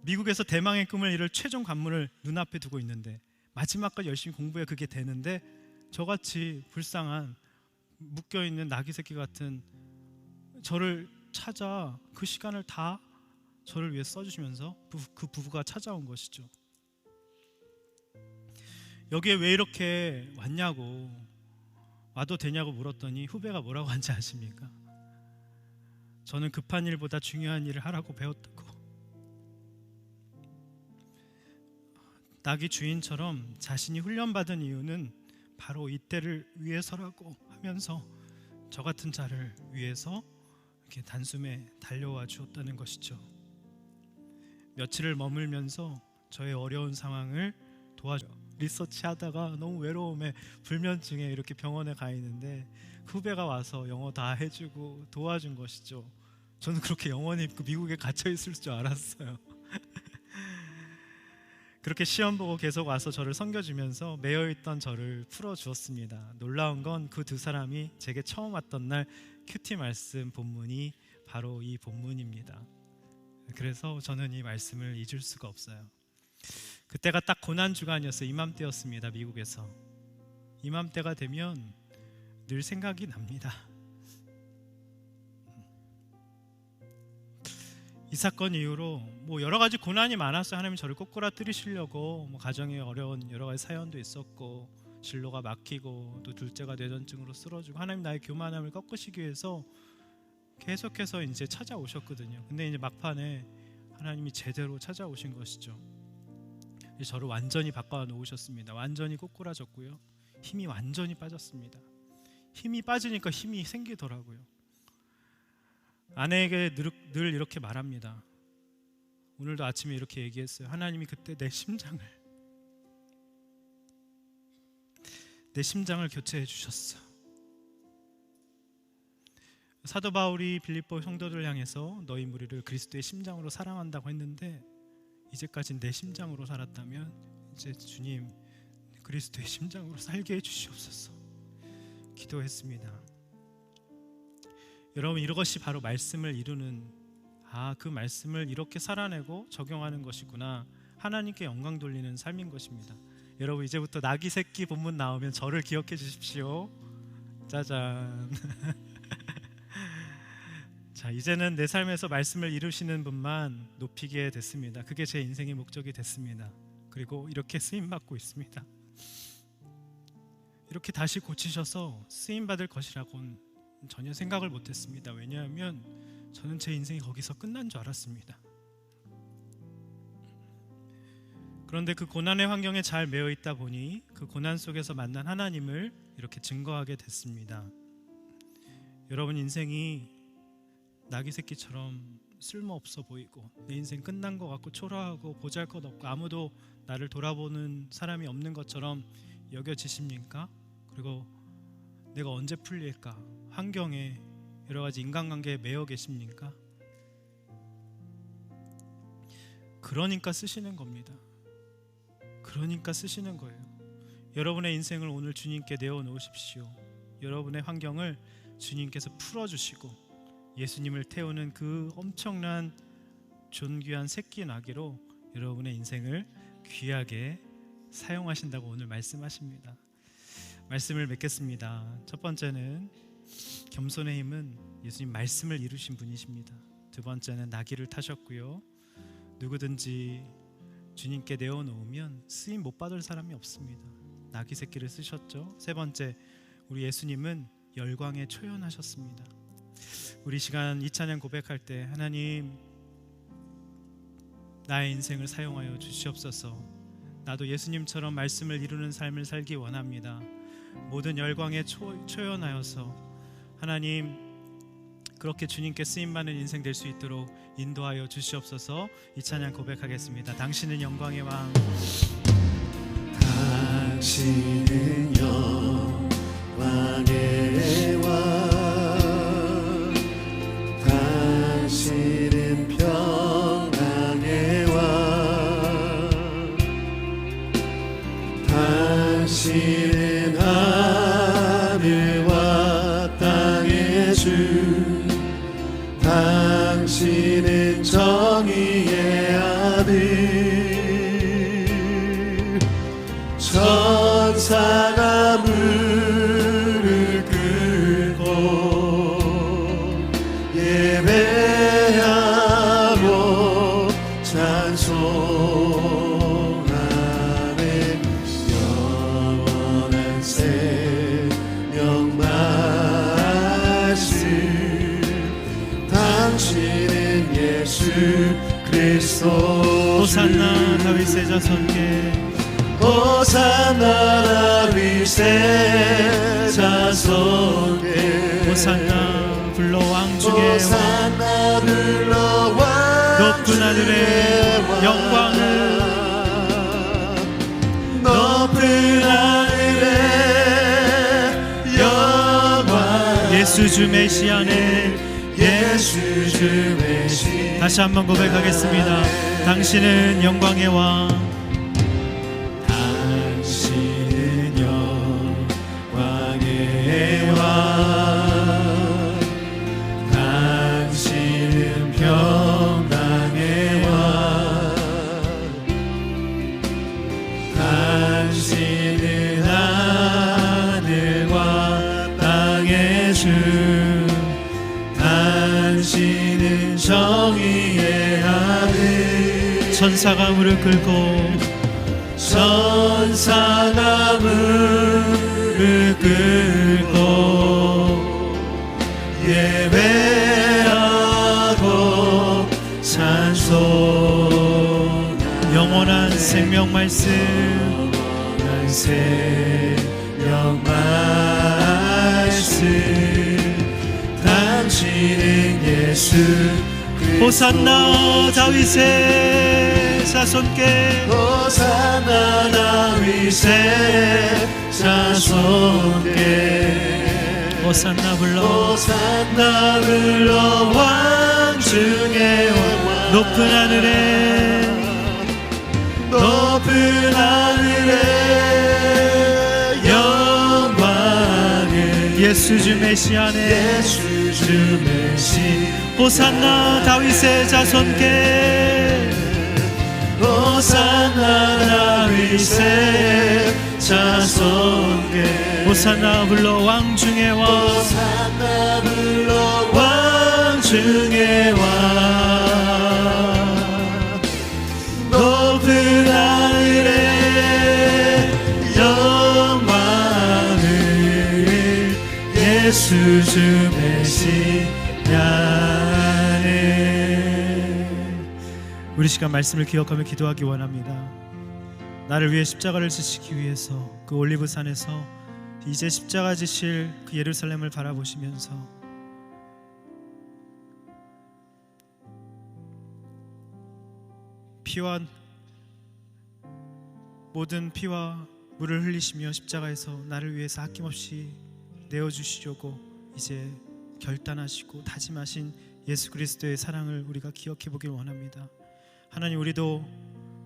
미국에서 대망의 꿈을 이룰 최종 관문을 눈앞에 두고 있는데 마지막까지 열심히 공부해 그게 되는데 저같이 불쌍한 묶여있는 나귀 새끼 같은 저를 찾아 그 시간을 다 저를 위해 써주시면서 그 부부가 찾아온 것이죠. 여기에 왜 이렇게 왔냐고, 와도 되냐고 물었더니 후배가 뭐라고 한지 아십니까? 저는 급한 일보다 중요한 일을 하라고 배웠다고. 나귀 주인처럼 자신이 훈련받은 이유는 바로 이때를 위해서라고 하면서 저 같은 자를 위해서 이렇게 단숨에 달려와 주었다는 것이죠. 며칠을 머물면서 저의 어려운 상황을 도와줘 리서치하다가 너무 외로움에 불면증에 이렇게 병원에 가 있는데 후배가 와서 영어 다 해주고 도와준 것이죠. 저는 그렇게 영원히 그 미국에 갇혀 있을 줄 알았어요. 그렇게 시험 보고 계속 와서 저를 섬겨주면서 매여있던 저를 풀어주었습니다. 놀라운 건 그 두 사람이 제게 처음 왔던 날 큐티 말씀 본문이 바로 이 본문입니다. 그래서 저는 이 말씀을 잊을 수가 없어요. 그때가 딱 고난주간이었어요. 이맘때였습니다. 미국에서. 이맘때가 되면 늘 생각이 납니다. 이 사건 이후로 뭐 여러 가지 고난이 많았어요. 하나님 저를 꼬꾸라뜨리시려고 뭐 가정에 어려운 여러 가지 사연도 있었고 진로가 막히고 또 둘째가 뇌전증으로 쓰러지고 하나님 나의 교만함을 꺾으시기 위해서 계속해서 이제 찾아오셨거든요. 근데 이제 막판에 하나님이 제대로 찾아오신 것이죠. 저를 완전히 바꿔 놓으셨습니다. 완전히 꼬꾸라졌고요. 힘이 완전히 빠졌습니다. 힘이 빠지니까 힘이 생기더라고요. 아내에게 늘 이렇게 말합니다. 오늘도 아침에 이렇게 얘기했어요. 하나님이 그때 내 심장을 교체해 주셨어. 사도 바울이 빌립보 성도들을 향해서 너희 무리를 그리스도의 심장으로 사랑한다고 했는데 이제까지 내 심장으로 살았다면 이제 주님 그리스도의 심장으로 살게 해주시옵소서 기도했습니다. 여러분 이것이 바로 말씀을 이루는 그 말씀을 이렇게 살아내고 적용하는 것이구나, 하나님께 영광 돌리는 삶인 것입니다. 여러분 이제부터 나귀 새끼 본문 나오면 저를 기억해 주십시오. 짜잔. 자, 이제는 내 삶에서 말씀을 이루시는 분만 높이게 됐습니다. 그게 제 인생의 목적이 됐습니다. 그리고 이렇게 쓰임받고 있습니다. 이렇게 다시 고치셔서 쓰임받을 것이라고는 전혀 생각을 못했습니다. 왜냐하면 저는 제 인생이 거기서 끝난 줄 알았습니다. 그런데 그 고난의 환경에 잘 매여 있다 보니 그 고난 속에서 만난 하나님을 이렇게 증거하게 됐습니다. 여러분 인생이 나귀 새끼처럼 쓸모없어 보이고 내 인생 끝난 것 같고 초라하고 보잘것없고 아무도 나를 돌아보는 사람이 없는 것처럼 여겨지십니까? 그리고 내가 언제 풀릴까? 환경에 여러 가지 인간관계에 매여 계십니까? 그러니까 쓰시는 겁니다. 그러니까 쓰시는 거예요. 여러분의 인생을 오늘 주님께 내어놓으십시오. 여러분의 환경을 주님께서 풀어주시고 예수님을 태우는 그 엄청난 존귀한 새끼 나귀로 여러분의 인생을 귀하게 사용하신다고 오늘 말씀하십니다. 말씀을 맺겠습니다. 첫 번째는 겸손의 힘은 예수님 말씀을 이루신 분이십니다. 두 번째는 나귀를 타셨고요. 누구든지 주님께 내어놓으면 쓰임 못 받을 사람이 없습니다. 나귀 새끼를 쓰셨죠. 세 번째, 우리 예수님은 열광에 초연하셨습니다. 우리 시간 이 찬양 고백할 때 하나님 나의 인생을 사용하여 주시옵소서. 나도 예수님처럼 말씀을 이루는 삶을 살기 원합니다. 모든 열광에 초연하여서 하나님 그렇게 주님께 쓰임받는 인생 될 수 있도록 인도하여 주시옵소서. 이 찬양 고백하겠습니다. 당신은 영광의 왕, 당신은 영광의 왕, 당신은 평강의 왕, 당신은 하늘과 땅의 주, 당신은 정의의 아들, 천사가 무릎 꿇고 예배하고 찬송하네. 영원한 생명 말씀, 당신은 예수 그리스도. 호산나 다윗의 자손께, 호산나 다윗의 자손께, 호산나 불러 왕 중에 호산나 불러 왕 높은 하늘의 영광을, 높은 하늘의 영광. 예수 주 메시아네. 예수 주 메시아. 다시 한번 고백하겠습니다. 당신은 영광의 왕, 당신은 영광의 왕, 당신은 평강의 왕, 당신은 하늘과 땅의 주, 당신은 정의의 아들. 천사가 무릎 꿇고, 천사가 무릎 꿇고 예배하고 찬송하네. 영원한 생명 말씀, 영원한 생명 말씀, 당신은 예수 그리스도. 호산나 다윗의 자손께, 호산나 다윗의 자손께, 호산나 불러 호산나 불러 왕 중에 왕. 높은 하늘에, 높은 하늘의 영광을. 예수 주 메시아네. 예수 주 메시. 호산나 다윗의 자손께, 호산나 다윗의 자손께, 호산나 불러 왕 중에 왕, 호산나 불러 왕 중에 왕. 높은 하늘의 영광을. 예수 주 메시아네. 우리 시간 말씀을 기억하며 기도하기 원합니다. 나를 위해 십자가를 지시기 위해서 그 올리브산에서 이제 십자가 지실 그 예루살렘을 바라보시면서 피와 모든 피와 물을 흘리시며 십자가에서 나를 위해서 아낌없이 내어주시려고 이제 결단하시고 다짐하신 예수 그리스도의 사랑을 우리가 기억해 보길 원합니다. 하나님, 우리도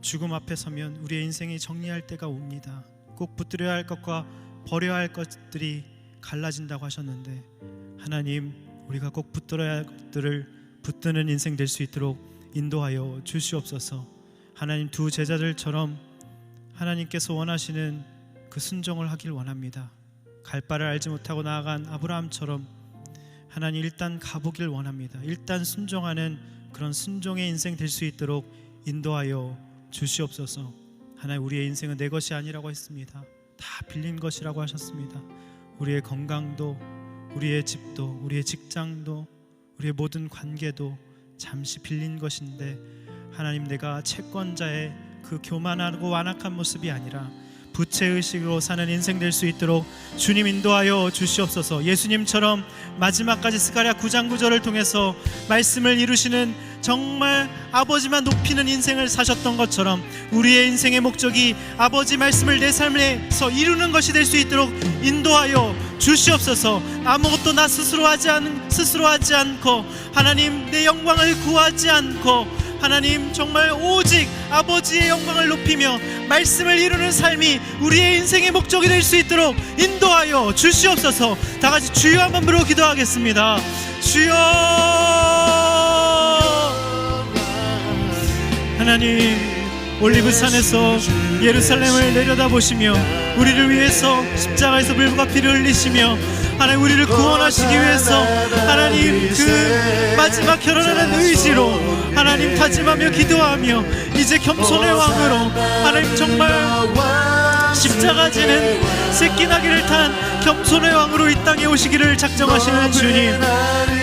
죽음 앞에 서면 우리의 인생이 정리할 때가 옵니다. 꼭 붙들어야 할 것과 버려야 할 것들이 갈라진다고 하셨는데, 하나님, 우리가 꼭 붙들어야 할 것들을 붙드는 인생 될 수 있도록 인도하여 주시옵소서. 하나님, 두 제자들처럼 하나님께서 원하시는 그 순종을 하길 원합니다. 갈 바를 알지 못하고 나아간 아브라함처럼 하나님 일단 가보길 원합니다. 일단 순종하는 그런 순종의 인생 될 수 있도록 인도하여 주시옵소서. 하나님, 우리의 인생은 내 것이 아니라고 했습니다. 다 빌린 것이라고 하셨습니다. 우리의 건강도, 우리의 집도, 우리의 직장도, 우리의 모든 관계도 잠시 빌린 것인데, 하나님, 내가 채권자의 그 교만하고 완악한 모습이 아니라 부채의식으로 사는 인생 될 수 있도록 주님 인도하여 주시옵소서. 예수님처럼 마지막까지 스가랴 9장 9절을 통해서 말씀을 이루시는, 정말 아버지만 높이는 인생을 사셨던 것처럼 우리의 인생의 목적이 아버지 말씀을 내 삶에서 이루는 것이 될 수 있도록 인도하여 주시옵소서. 아무것도 나 스스로 하지 않고, 하나님, 내 영광을 구하지 않고, 하나님, 정말 오직 아버지의 영광을 높이며 말씀을 이루는 삶이 우리의 인생의 목적이 될 수 있도록 인도하여 주시옵소서. 다 같이 주여 한번 부르고 기도하겠습니다. 주여. 하나님, 올리브산에서 예루살렘을 내려다보시며 우리를 위해서 십자가에서 물과 피를 흘리시며, 하나님, 우리를 구원하시기 위해서 하나님, 그 마지막 결혼하는 의지로 하나님 다짐하며 기도하며 이제 겸손의 왕으로, 하나님, 정말 십자가 지는 새끼나귀를 탄 겸손의 왕으로 이 땅에 오시기를 작정하시는 주님,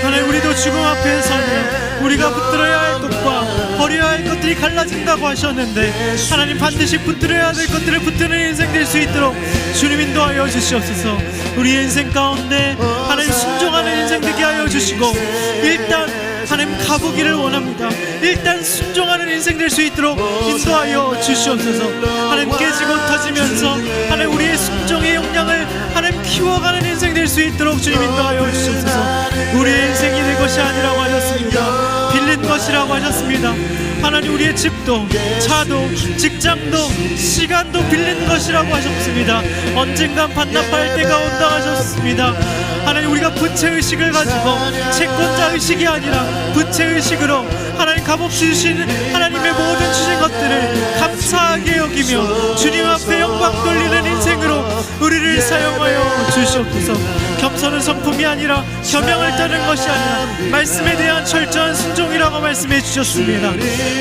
하나님, 우리도 죽음 앞에 서는 우리가 붙들어야 할 것과 버려야 할 것들이 갈라진다고 하셨는데, 하나님, 반드시 붙들어야 될 것들을 붙드는 인생 될 수 있도록 주님 인도하여 주시옵소서. 우리의 인생 가운데 하나님 순종하는 인생 되게 하여 주시고, 일단 하나님 가보기를 원합니다. 일단 순종하는 인생 될 수 있도록 인도하여 주시옵소서. 하나님, 깨지고 터지면서 하나님 우리의 순종의 역량을 하나님 키워가는 인생 될 수 있도록 주님 인도하여 주시옵소서. 우리의 인생이 내 것이 아니라고 하셨습니다. 빌린 것이라고 하셨습니다. 하나님, 우리의 집도, 차도, 직장도, 시간도 빌린 것이라고 하셨습니다. 언젠간 반납할 때가 온다 하셨습니다. 하나님, 우리가 부채의식을 가지고 채권자의식이 아니라 부채의식으로 하나님 값없이 주신 하나님의 모든 주신 것들을 감사하게 여기며 주님 앞에 영광 돌리는 인생으로 우리를 사용하여 주시옵소서. 겸손은 성품이 아니라 겸양을 따르는 것이 아니라 말씀에 대한 철저한 순종이라고 말씀해 주셨습니다.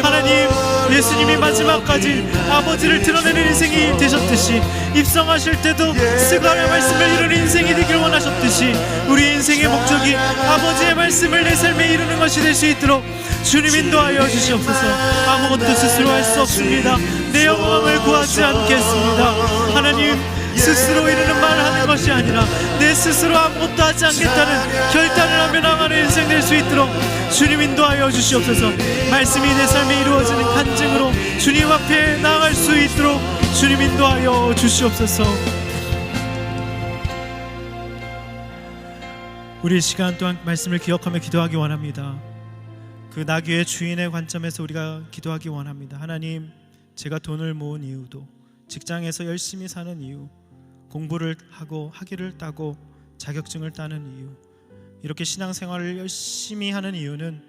하나님, 예수님이 마지막까지 아버지를 드러내는 인생이 되셨듯이, 입성하실 때도 스가랴 말씀을 이루는 인생이 되기를 원하셨듯이, 우리 인생의 목적이 아버지의 말씀을 내 삶에 이루는 것이 될 수 있도록 주님 인도하여 주시옵소서. 아무것도 스스로 할 수 없습니다. 내 영광을 구하지 않겠습니다. 하나님, 스스로 이루는 말을 하는 것이 아니라 내 스스로 아무것도 하지 않겠다는 결단을 하며 나가는 인생 될 수 있도록 주님 인도하여 주시옵소서. 말씀이 내 삶에 이루어지는 간증으로 주님 앞에 나아갈 수 있도록 주님 인도하여 주시옵소서. 우리 시간 또한 말씀을 기억하며 기도하기 원합니다. 그 나귀의 주인의 관점에서 우리가 기도하기 원합니다. 하나님, 제가 돈을 모은 이유도, 직장에서 열심히 사는 이유, 공부를 하고 학위를 따고 자격증을 따는 이유, 이렇게 신앙생활을 열심히 하는 이유는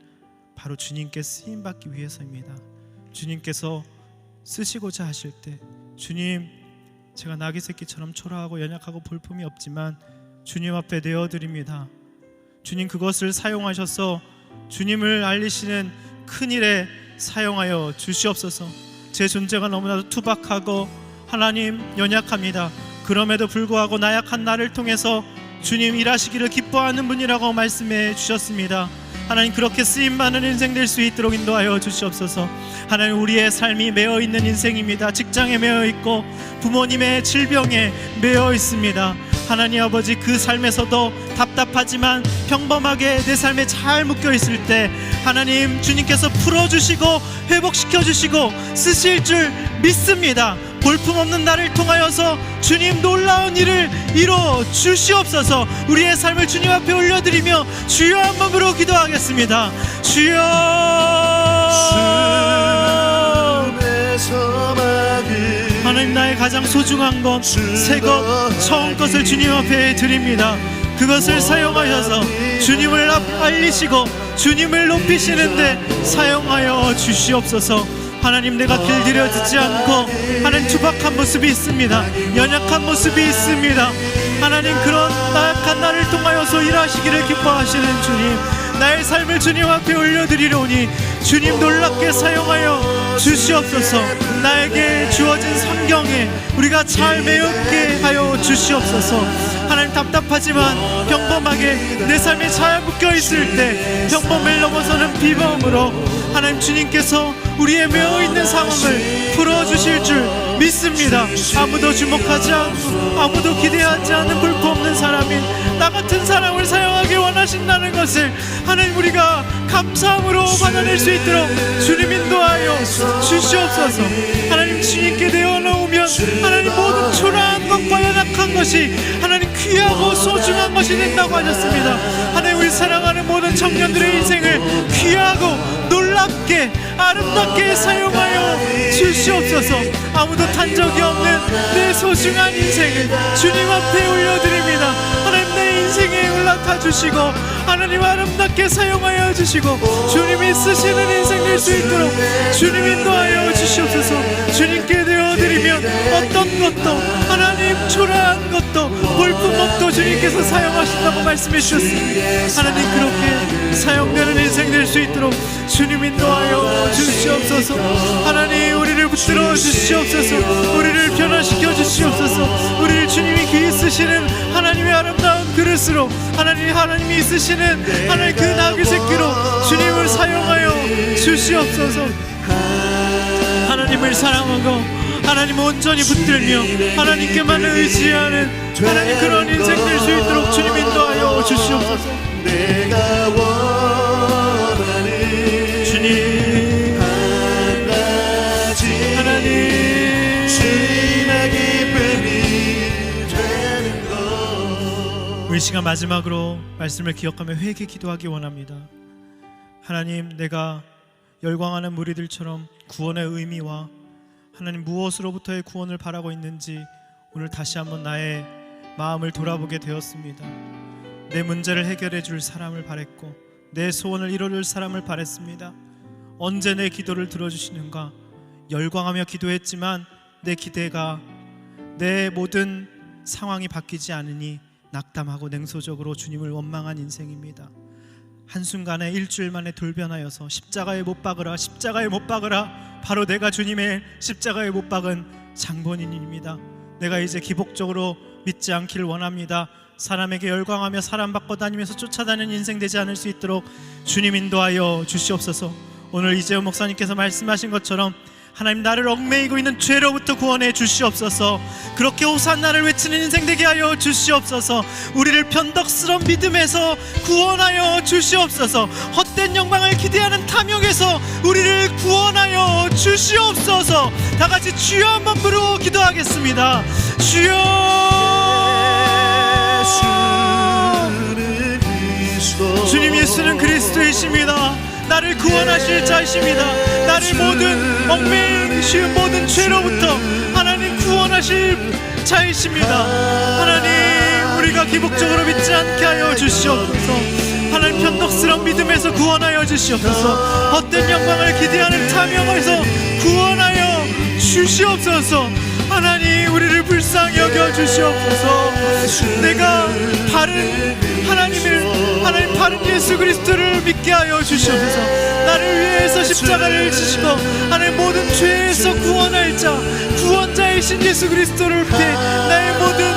바로 주님께 쓰임받기 위해서입니다. 주님께서 쓰시고자 하실 때, 주님, 제가 나귀 새끼처럼 초라하고 연약하고 볼품이 없지만 주님 앞에 내어드립니다. 주님, 그것을 사용하셔서 주님을 알리시는 큰 일에 사용하여 주시옵소서. 제 존재가 너무나도 투박하고 하나님 연약합니다. 그럼에도 불구하고 나약한 나를 통해서 주님 일하시기를 기뻐하는 분이라고 말씀해 주셨습니다. 하나님, 그렇게 쓰임받는 인생 될 수 있도록 인도하여 주시옵소서. 하나님, 우리의 삶이 매여 있는 인생입니다. 직장에 매여 있고 부모님의 질병에 매여 있습니다. 하나님 아버지, 그 삶에서도 답답하지만 평범하게 내 삶에 잘 묶여 있을 때 하나님 주님께서 풀어주시고 회복시켜주시고 쓰실 줄 믿습니다. 볼품없는 나를 통하여서 주님 놀라운 일을 이루어 주시옵소서. 우리의 삶을 주님 앞에 올려드리며 주여 한번 부르고 기도하겠습니다. 주여, 하나님, 나의 가장 소중한 것, 새 것, 처음 것을 주님 앞에 드립니다. 그것을 사용하셔서 주님을 알리시고 주님을 높이시는데 사용하여 주시옵소서. 하나님, 내가 길들여지지 않고 하나님 투박한 모습이 있습니다. 연약한 모습이 있습니다. 하나님, 그런 나약한 나를 통하여서 일하시기를 기뻐하시는 주님, 나의 삶을 주님 앞에 올려드리려니 주님 놀랍게 사용하여 주시옵소서. 나에게 주어진 성경에 우리가 잘 배우게 하여 주시옵소서. 하나님, 답답하지만 평범하게 내 삶에 잘 묶여있을 때 평범을 넘어서는 비범으로 하나님 주님께서 우리의 매어있는 상황을 풀어주실 줄 믿습니다. 아무도 주목하지 않고 아무도 기대하지 않는 볼품없는 사람인 나 같은 사람을 사용하기 원하신다는 것을 하나님 우리가 감사함으로 받아낼 수 있도록 주님 인도하여 주시옵소서. 하나님, 주님께 내어놓으면 하나님 모든 초라한 것과 연약한 것이 하나님 귀하고 소중한 것이 된다고 하셨습니다. 하나님, 우리 사랑하는 모든 청년들의 인생을 귀하고 놀랍게 아름답게 사용하여 주시옵소서. 아무도 탄 적이 없는 내 소중한 인생을 주님 앞에 올려드립니다. 하나님, 내 인생에 올라타 주시고 하나님 아름답게 사용하여 주시고 주님이 쓰시는 인생 될 수 있도록 주님 인도하여 주시옵소서. 주님께 드려드리면 어떤 것도 하나님 초라한 것도 볼품없도 주님께서 사용하신다고 말씀해 주셨습니다. 하나님, 그렇게 사용되는 인생 될 수 있도록 주님 인도하여 주시옵소서. 하나님, 우리를 붙들어 주시옵소서. 우리를 변화시켜 주시옵소서. 우리를 주님이 귀히 쓰시는 하나님의 아름다운 그릇으로 하나님이 쓰시는 하나님 그 나귀 새끼로 주님을 사용하여 주시옵소서. 하나님을 사랑하고 하나님 온전히 붙들며 하나님께만 의지하는 하나님 그런 인생 될 수 있도록 주님 인도하여 주시옵소서. 내가 원하는 주님, 한 가지 하나님, 주님의 기쁨이 되는 것. 우리 시간 마지막으로 말씀을 기억하며 회개 기도하기 원합니다. 하나님, 내가 열광하는 무리들처럼 구원의 의미와 하나님 무엇으로부터의 구원을 바라고 있는지 오늘 다시 한번 나의 마음을 돌아보게 되었습니다. 내 문제를 해결해 줄 사람을 바랬고 내 소원을 이뤄줄 사람을 바랬습니다. 언제 내 기도를 들어주시는가 열광하며 기도했지만 내 기대가 내 모든 상황이 바뀌지 않으니 낙담하고 냉소적으로 주님을 원망한 인생입니다. 한순간에 일주일 만에 돌변하여서 십자가에 못 박으라, 십자가에 못 박으라. 바로 내가 주님의 십자가에 못 박은 장본인입니다. 내가 이제 기복적으로 믿지 않기를 원합니다. 사람에게 열광하며 사람 바꿔 다니면서 쫓아다니는 인생 되지 않을 수 있도록 주님 인도하여 주시옵소서. 오늘 이재훈 목사님께서 말씀하신 것처럼 하나님, 나를 얽매이고 있는 죄로부터 구원해 주시옵소서. 그렇게 호산나를 외치는 인생 되게 하여 주시옵소서. 우리를 변덕스러운 믿음에서 구원하여 주시옵소서. 헛된 영광을 기대하는 탐욕에서 우리를 구원하여 주시옵소서. 다 같이 주여 한번 부르고 기도하겠습니다. 주여. 주님, 예수는 그리스도이십니다. 나를 구원하실 자이십니다. 나를 모든 얽매이는 쉬운 모든 죄로부터 하나님 구원하실 자이십니다. 하나님, 우리가 기복적으로 믿지 않게 하여 주시옵소서. 하나님, 변덕스러운 믿음에서 구원하여 주시옵소서. 헛된 영광을 기대하는 탐욕에서 구원하여 주시옵소서. 하나님, 우리를 불쌍히 여겨 주시옵소서. 내가 바른 하나님 바른 예수 그리스도를 믿게 하여 주시옵소서. 나를 위해서 십자가를 지시고 하나님 모든 죄에서 구원할 자, 구원자이신 예수 그리스도를 위해 나의 모든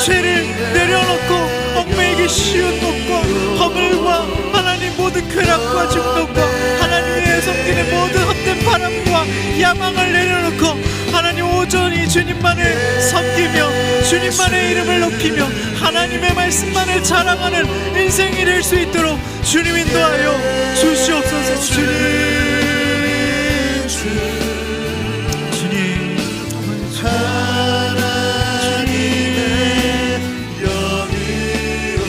죄를 내려놓고 얽매이기 쉬운 것과 허물과 하나님 모든 쾌락과 중독과 하나님의 섬기는 모든 헛된 바람과 야망을 내려놓고 하나님 오전히 주님만을 섬기며 주님만의 이름을 높이며 하나님의 말씀만을 자랑하는 인생이 될 수 있도록 주님 인도하여 주시옵소서. 주님 하나님의 영으로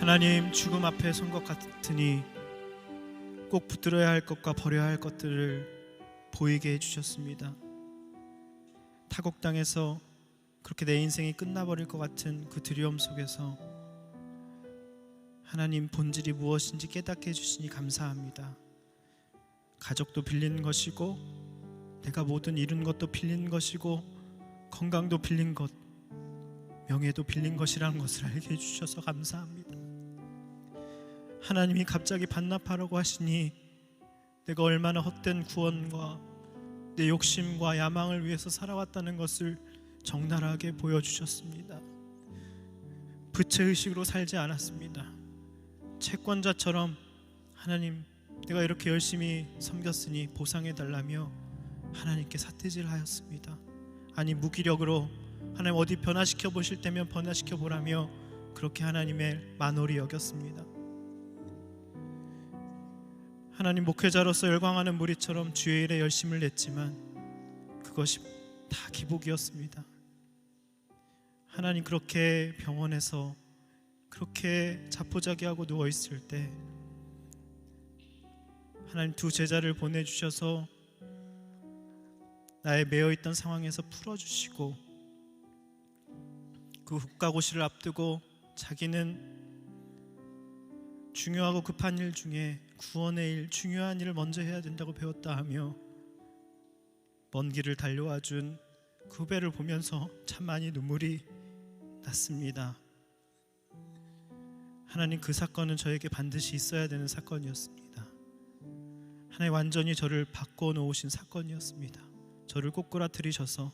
하나님, 죽음 앞에 선 것 같으니 꼭 붙들어야 할 것과 버려야 할 것들을 보이게 해주셨습니다. 타국당에서 그렇게 내 인생이 끝나버릴 것 같은 그 두려움 속에서 하나님 본질이 무엇인지 깨닫게 해주시니 감사합니다. 가족도 빌린 것이고 내가 모든 이룬 것도 빌린 것이고 건강도 빌린 것, 명예도 빌린 것이라는 것을 알게 해주셔서 감사합니다. 하나님이 갑자기 반납하라고 하시니 내가 얼마나 헛된 구원과 내 욕심과 야망을 위해서 살아왔다는 것을 적나라하게 보여주셨습니다. 부채의식으로 살지 않았습니다. 채권자처럼 하나님, 내가 이렇게 열심히 섬겼으니 보상해달라며 하나님께 삿대질하였습니다. 아니, 무기력으로 하나님 어디 변화시켜 보실 때면 변화시켜 보라며 그렇게 하나님의 만홀히 여겼습니다. 하나님, 목회자로서 열광하는 무리처럼 주의 일에 열심을 냈지만 그것이 다 기복이었습니다. 하나님, 그렇게 병원에서 그렇게 자포자기하고 누워있을 때 하나님 두 제자를 보내주셔서 나의 매여있던 상황에서 풀어주시고 그 국가고시를 앞두고 자기는 중요하고 급한 일 중에 구원의 일, 중요한 일을 먼저 해야 된다고 배웠다 하며 먼 길을 달려와 준 그 후배를 보면서 참 많이 눈물이 났습니다. 하나님, 그 사건은 저에게 반드시 있어야 되는 사건이었습니다. 하나님, 완전히 저를 바꿔놓으신 사건이었습니다. 저를 꼬꾸라뜨리셔서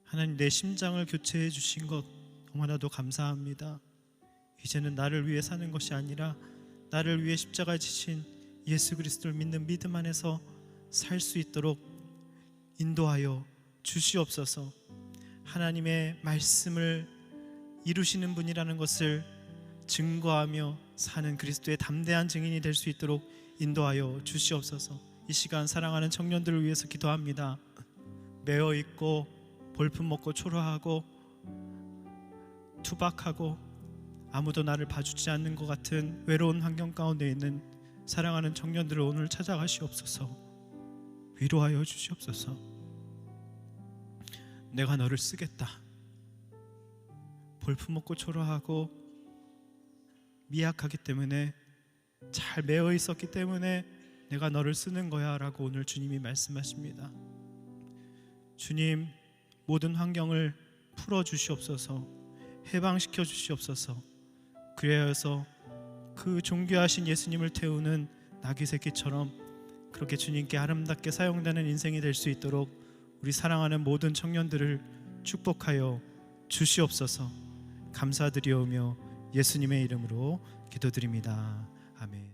하나님, 내 심장을 교체해 주신 것 너무나도 감사합니다. 이제는 나를 위해 사는 것이 아니라 나를 위해 십자가에 지신 예수 그리스도를 믿는 믿음 안에서 살 수 있도록 인도하여 주시옵소서. 하나님의 말씀을 이루시는 분이라는 것을 증거하며 사는 그리스도의 담대한 증인이 될 수 있도록 인도하여 주시옵소서. 이 시간 사랑하는 청년들을 위해서 기도합니다. 매어있고 볼품먹고 초라하고 투박하고 아무도 나를 봐주지 않는 것 같은 외로운 환경 가운데 있는 사랑하는 청년들을 오늘 찾아가시옵소서. 위로하여 주시옵소서. 내가 너를 쓰겠다. 볼품먹고 초라하고 미약하기 때문에, 잘 매어 있었기 때문에 내가 너를 쓰는 거야 라고 오늘 주님이 말씀하십니다. 주님, 모든 환경을 풀어주시옵소서. 해방시켜 주시옵소서. 그래서 그 존귀하신 예수님을 태우는 나귀 새끼처럼 그렇게 주님께 아름답게 사용되는 인생이 될 수 있도록 우리 사랑하는 모든 청년들을 축복하여 주시옵소서. 감사드리오며 예수님의 이름으로 기도드립니다. 아멘.